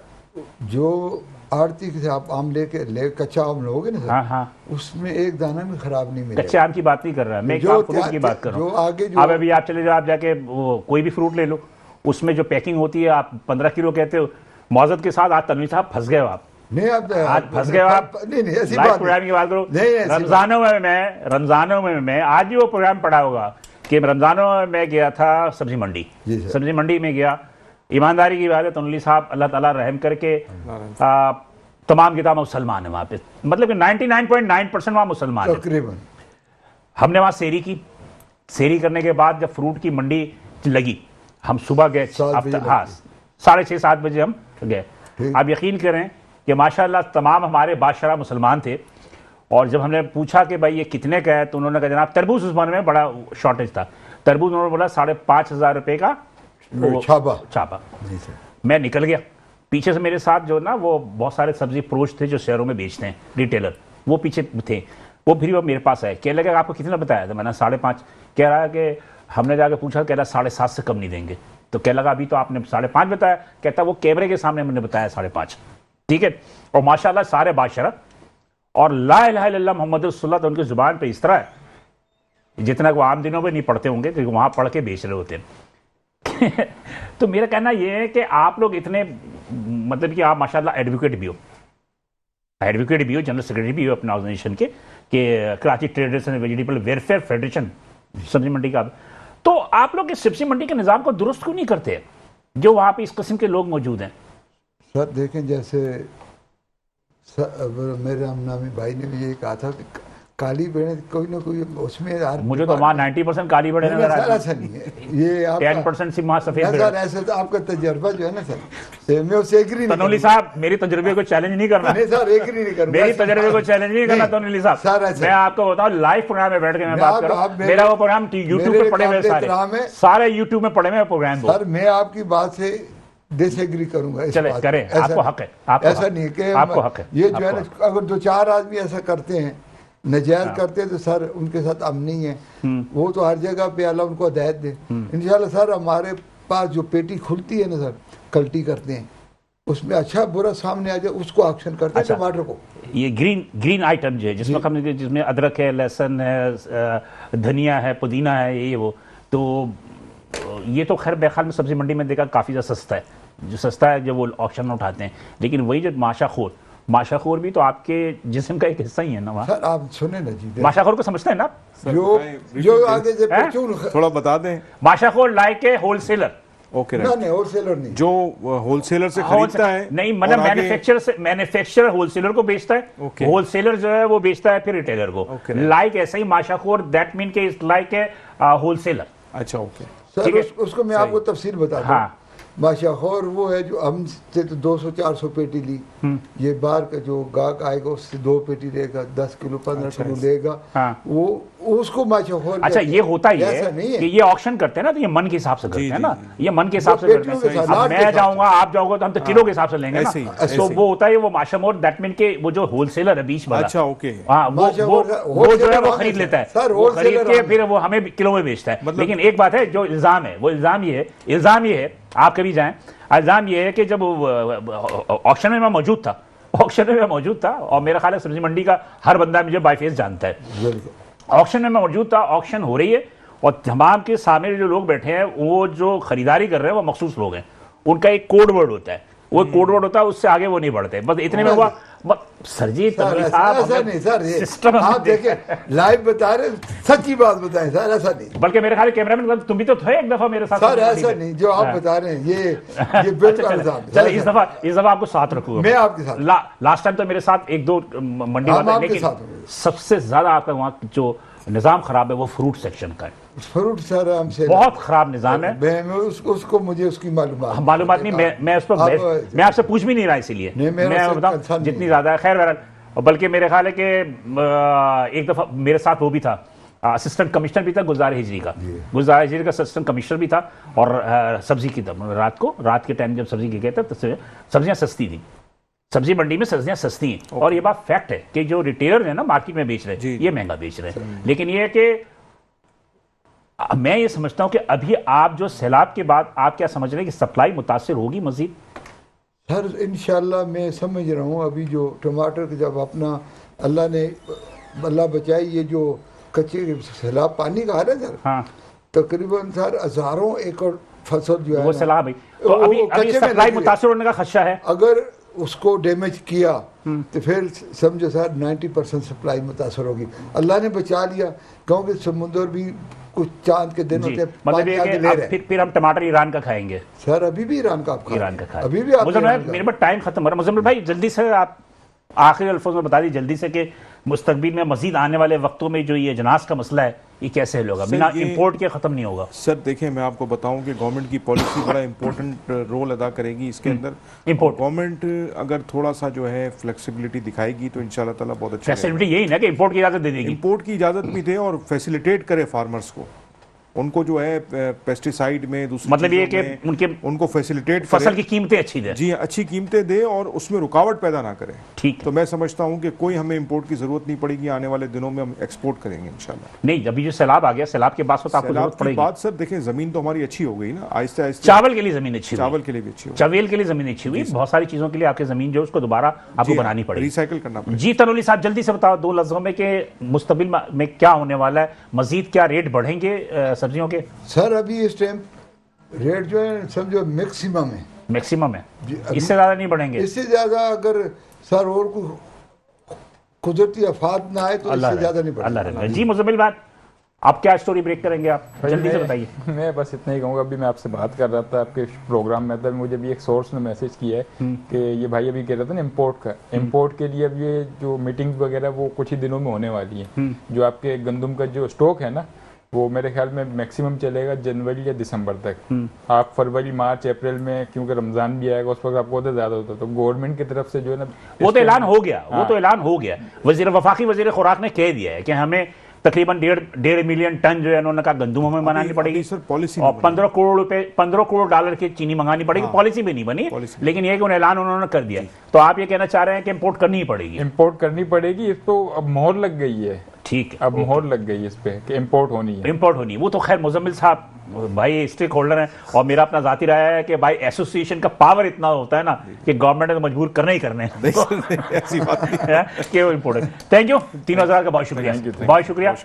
जो आड़ती से आप आम ले कच्चा आम लोगे ना सर, हाँ, उसमें एक दाना भी खराब नहीं मिलेगा। कच्चे आम की बात नहीं कर रहा, मैं फ्रूट की बात कर रहा हूँ। अब अभी आप चले जाओ, आप जाके कोई भी फ्रूट ले लो, उसमें जो पैकिंग होती है, आप 15 किलो कहते हो, मौजद के साथ आज तनवीर साहब फंस गए हो आप। नहीं, आज फंस गए हो आप। नहीं ऐसी बात प्रोग्राम की बात करो। रमजानों में मैं आज भी वो प्रोग्राम पढ़ा होगा कि रमजानों में मैं गया था सब्जी मंडी में गया। ईमानदारी की बात है तनुली साहब, अल्लाह ताला रहम करके तमाम किताब मुसलमान है वहाँ पे, मतलब कि 99.9% वहाँ मुसलमान है तकरीबन। हमने वहाँ सेरी करने के बाद जब फ्रूट की मंडी लगी, हम सुबह गए, हाँ 6:30-7 बजे हम गए। आप यकीन करें कि माशाल्लाह तमाम हमारे बादशाह मुसलमान थे। और जब हमने पूछा कि भाई ये कितने का है, तो उन्होंने कहा जनाब तरबूज उस ज़माने में बड़ा शॉर्टेज था, तरबूज उन्होंने बोला 5,500 रुपये का छापा। छापा। जी सर। मैं निकल गया, पीछे से मेरे साथ जो ना वो बहुत सारे सब्जी फरोश थे जो शहरों में बेचते हैं, रिटेलर, वो पीछे थे। वो फिर वो मेरे पास आए, कहने लगा आपको कितना बताया था? मैंने 5.5। कह रहा है कि हमने जाके पूछा, कह रहा 7.5 से कम नहीं देंगे। तो कह लगा अभी तो आपने 5.5 बताया। कहता वो कैमरे के सामने मैंने बताया 5.5। ठीक है। और माशाल्लाह सारे बाशरत और ला इलाहा इल्लल्लाह मोहम्मद रसूलुल्लाह तो उनकी जुबान पे इस तरह है जितना वो आम दिनों में नहीं पढ़ते होंगे, तो वहां पढ़ के बेच रहे होते हैं। तो मेरा कहना यह है कि आप लोग इतने, मतलब कि आप माशाल्लाह एडवोकेट भी हो, जनरल सेक्रेटरी भी हो अपने ऑर्गेनाइजेशन के, Karachi traders and vegetable welfare federation सब्जी मंडी का। तो आप लोग इस सब्जी मंडी के निज़ाम को दुरुस्त क्यों नहीं करते जो वहां पे इस किस्म के लोग मौजूद हैं? सर देखें, जैसे मेरे हमनामी भाई ने भी ये कहा था कि काली भेड़ें कोई ना कोई उसमें, मुझे तो वहाँ 90% काली भेड़ें नजर आ रही हैं। ऐसा नहीं है, ये आप 10% सिर्फ वहाँ सफेद भेड़। सर ऐसे तो आपका तजर्बा जो है ना सर, मैं उससे एग्री नहीं तनोली साहब, मेरे तजुर्बे को चैलेंज नहीं करना। नहीं सर, एग्री नहीं करूंगा। मेरी तजुर्बे को चैलेंज नहीं करना तनोली साहब। मैं आपको बताऊं, लाइव प्रोग्राम में बैठ के मैं बात कर रहा हूं। मेरा वो प्रोग्राम यूट्यूब पे पड़े हुए सारे यूट्यूब में पड़े हुए प्रोग्राम। सर मैं आपकी बात से डिसएग्री करूंगा। चले करें, आपको हक है, ऐसा नहीं कि आपको हक है। ये जो है ना, अगर 2-4 आदमी ऐसा करते हैं, नजायज करते हैं, तो सर उनके साथ अमन नहीं है। वो तो हर जगह पे अल्लाह उनको हिदायत दे। इंशाल्लाह सर हमारे पास जो पेटी खुलती है ना सर, कल्टी करते हैं, उसमें अच्छा बुरा सामने आ जाए उसको ऑक्शन करते हैं। टमाटर को ये ग्रीन आइटम जो है जिसमें अदरक है, लहसुन है, धनिया है, पुदीना है, ये वो, तो ये तो खैर मेरे ख्याल में सब्जी मंडी में देखा काफ़ी ज़्यादा सस्ता है, जो सस्ता है जब वो ऑक्शन में उठाते हैं। लेकिन वही जो माशाखोर भी तो आपके जिस्म का एक हिस्सा ही है ना। वहाँ सर आप सुने ना जी, माशाखोर को समझते हैं ना जो आगे से थोड़ा बता दें। माशाखोर लाइक ए होलसेलर। ओके, नहीं होलसेलर नहीं, जो होलसेलर से खरीदता है, नहीं मतलब मैन्युफैक्चरर होलसेलर को बेचता है, होलसेलर जो है वो बेचता है फिर रिटेलर को। लाइक ऐसा ही माशाखोर, दैट मीन के इज लाइक ए होलसेलर। अच्छा, ओके सर उसको मैं आपको तफसील बता दूं। हाँ। माशाखोर वो है जो हम से तो 200-400 पेटी ली, ये बाहर का जो गाहक आएगा उससे 2 पेटी लेगा, 10 किलो 15 किलो लेगा। हाँ। वो उसको माशाखोर। अच्छा, ये होता ही है कि ये ऑक्शन करते हैं ना, तो ये मन के हिसाब से करते हैं ना, ये मन के हिसाब से करते हैं। मैं जाऊंगा, आप जाओगे तो हम तो किलो के हिसाब से लेंगे ना। तो वो होता है वो माशाखोर, दैट मीन के वो जो होलसेलर है बीच वाला। अच्छा, ओके। हाँ, वो जो है वो खरीद लेता है, खरीद के फिर वो हमें किलो में बेचता है। लेकिन एक बात है, जो इल्जाम है वो इल्जाम ये है, आप कभी जाएं, इल्जाम ये है कि जब ऑक्शन में मैं मौजूद था, और मेरा ख्याल है सब्जी मंडी का हर बंदा मुझे बाय फेस जानता है। ऑक्शन में मैं मौजूद था, ऑक्शन हो रही है और तमाम के सामने जो लोग बैठे हैं, वो जो खरीदारी कर रहे हैं वो मखसूस लोग हैं, उनका एक कोड वर्ड होता है, वो कोड वर्ड होता है, उससे आगे वो नहीं बढ़ते। बस इतने में हुआ। सर जी ऐसा नहीं सर, सिस्टम आप देखें, लाइव बता रहे, सच्ची बात बताएं सर, ऐसा नहीं। बल्कि मेरे ख्याल कैमरामैन तुम भी तो थे एक दफा मेरे साथ। सर ऐसा नहीं जो आप बता रहे हैं, ये बिल्कुल। चलो इस दफा आपको साथ रखूंगा मैं आपके साथ। लास्ट टाइम तो मेरे साथ 1-2 मंडी वाले, लेकिन सबसे ज्यादा आपका वहाँ जो निजाम खराब है वो फ्रूट सेक्शन का है। फ्रूट सर हमसे बहुत खराब निजाम है। उसको मुझे उसकी मालूमात नहीं, मैं उस पर मैं आपसे पूछ भी नहीं रहा, इसीलिए मैं बताऊं जितनी ज्यादा है। खैर बहरहाल, बल्कि मेरे ख्याल है कि एक दफा मेरे साथ वो भी था, असिस्टेंट कमिश्नर भी था गुलजार हिजरी का असिस्टेंट कमिश्नर भी था। और सब्जी की रात के टाइम जब सब्जी गए थे तो सब्जियां सस्ती थी, सब्जी मंडी में सब्जियां सस्ती हैं। और ये बात फैक्ट है कि जो रिटेलर है ना मार्केट में बेच रहे हैं, ये महंगा बेच रहे हैं। लेकिन ये है कि मैं ये समझता हूं कि अभी आप जो सैलाब के बाद आप क्या समझ रहे हैं कि सप्लाई मुतासिर होगी मजीद? सर इंशाल्लाह मैं समझ रहा हूँ, अभी जो टमाटर का जब अपना अल्लाह बचाए, ये जो कच्चे सैलाब पानी का है ना सर, हाँ, तकरीबन सर हजारों एकड़ फसल जो है वो सैलाब, तो अभी सप्लाई मुतासिर होने का खदशा है। अगर उसको डैमेज किया तो फिर समझो सर 90% सप्लाई मुतासर होगी। अल्लाह ने बचा लिया, क्योंकि समुद्र भी कुछ चांद के दिन होते मतलब फिर हम टमाटर ईरान का खाएंगे सर। अभी भी ईरान का ईरान का खाएं। अभी भी मेरे पास टाइम खत्म हो रहा है। मुजम्मिल भाई जल्दी से आप आखिरी अल्फाज में बता दी जल्दी से कि मुस्तकबिल में मजीद आने वाले वक्तों में जो ये अजनास का मसला है ये कैसे हल होगा, बिना इंपोर्ट के ख़त्म नहीं होगा? सर देखिए, मैं आपको बताऊं कि गवर्नमेंट की पॉलिसी बड़ा इंपॉर्टेंट रोल अदा करेगी इसके अंदर। इंपोर्ट गवर्नमेंट अगर थोड़ा सा जो है फ्लेक्सिबिलिटी दिखाएगी तो इंशाल्लाह ताला बहुत अच्छा। फैसिलिटी यही ना कि इंपोर्ट की इजाज़त दे देगी, इंपोर्ट की इजाज़त भी दे और फैसिलिटेट करे फार्मर्स को, उनको जो है पेस्टिसाइड में दूसरी मतलब ये चीजों कि में उनको फैसिलिटेट फसल की कीमतें अच्छी दे। जी अच्छी कीमतें दे और उसमें रुकावट पैदा ना करें। ठीक तो मैं समझता हूं कि कोई हमें इंपोर्ट की जरूरत नहीं पड़ेगी, आने वाले दिनों में हम एक्सपोर्ट करेंगे इंशाल्लाह। नहीं, अभी जो सैलाब आ गया, सैलाब के बाद तो आपको सैलाब जरूरत की पड़ेगी। बात सर देखें, जमीन तो हमारी अच्छी हो गई ना, आहिस्ते आहिस्ते चावल के लिए जमीन अच्छी हुई, चावल के लिए भी अच्छी हो चवेल के लिए जमीन अच्छी हुई, बहुत सारी चीजों के लिए आपकी जमीन जो है उसको दोबारा आपको बनानी पड़ेगी, रिसाइकिल करना पड़ेगा। जी तनोली साहब जल्दी से बताओ 2 लफ्जों में कि मुस्तकबिल में क्या होने वाला है, मजीद क्या रेट बढ़ेंगे सब्जियों के? सर अभी इस टाइम रेट जो है समझो मैक्सिमम है, मैक्सिमम है, जी, अभी- इससे ज्यादा नहीं बढ़ेंगे? इससे ज्यादा अगर सर और कुदरती आफात ना आए तो इससे ज्यादा नहीं अल्लाह बढ़ेगा। रहे। जी मुजम्मिल भाई, आप क्या स्टोरी ब्रेक करेंगे? आप जल्दी से बताइए। मैं बस इतना ही कहूँगा, अभी मैं आपसे बात कर रहा था आपके प्रोग्राम में, तब मुझे भी एक सोर्स ने मैसेज किया है कि ये भाई अभी कह रहा था ना इम्पोर्ट का, इम्पोर्ट के लिए अब ये जो मीटिंग्स वगैरह वो कुछ ही दिनों में होने वाली है। जो आपके गंदम का जो स्टॉक है ना, वो मेरे ख्याल में मैक्सिमम चलेगा जनवरी या दिसंबर तक। आप फरवरी मार्च अप्रैल में, क्योंकि रमजान भी आएगा उस वक्त आपको तो ज्यादा होता है, तो गवर्नमेंट की तरफ से जो है ना, वो तो ऐलान हो गया, वो तो ऐलान हो गया। वफाकी वजीर खुराक ने कह दिया है कि हमें तकरीबन 1.5 मिलियन टन जो है उन्होंने कहा गंदम हमें बनानी पड़ेगी सर पॉलिसी और 15 करोड़ रुपए, 15 करोड़ डॉलर की चीनी मंगानी पड़ेगी। पॉलिसी भी नहीं बनी, लेकिन ये कि ऐलान उन्होंने कर दिया। तो आप ये कहना चाह रहे हैं कि इंपोर्ट करनी ही पड़ेगी? इम्पोर्ट करनी पड़ेगी, इस तो अब मोहर लग गई है। ठीक है, अब मोहर लग गई इस पे कि इम्पोर्ट होनी है। इंपोर्ट होनी। वो तो खैर मुजम्मिल साहब भाई स्टेक होल्डर हैं और मेरा अपना जाती राय है कि भाई एसोसिएशन का पावर इतना होता है ना कि गवर्नमेंट ने तो मजबूर करना ही करने ऐसी बात नहीं है कि वो इम्पोर्ट है। थैंक यू, 3000 का बहुत शुक्रिया, बहुत शुक्रिया।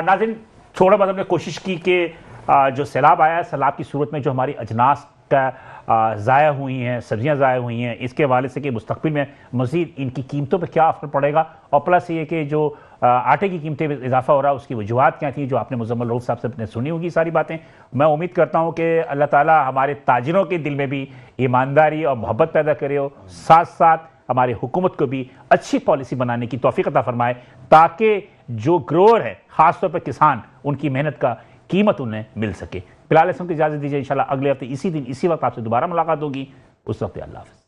नाज़रीन, थोड़ा बहुत हमने कोशिश की कि जो सैलाब आया है, सैलाब की सूरत में जो हमारी अजनास का ज़ाया हुई हैं, सब्जियां ज़ाया हुई हैं, इसके हवाले से कि मुस्तक़बिल में मज़ीद इनकी कीमतों पे क्या असर पड़ेगा, और प्लस ये कि जो आटे की कीमतें में इजाफा हो रहा है उसकी वजूहात क्या थी, जो आपने मुज़म्मिल रऊफ़ साहब से अपने सुनी होगी सारी बातें। मैं उम्मीद करता हूँ कि अल्लाह ताला हमारे ताजिरों के दिल में भी ईमानदारी और मोहब्बत पैदा करे हो, साथ साथ हमारी हुकूमत को भी अच्छी पॉलिसी बनाने की तौफीक अता फरमाए, ताकि जो ग्रोअर है, ख़ासतौर पर किसान, उनकी मेहनत का कीमत उन्हें मिल सके। फिलहाल इसमें इजाज़त दीजिए, इंशाल्लाह अगले हफ्ते इसी दिन इसी वक्त आपसे दोबारा मुलाकात होगी। उस वक्त अल्लाह हाफ़िज़।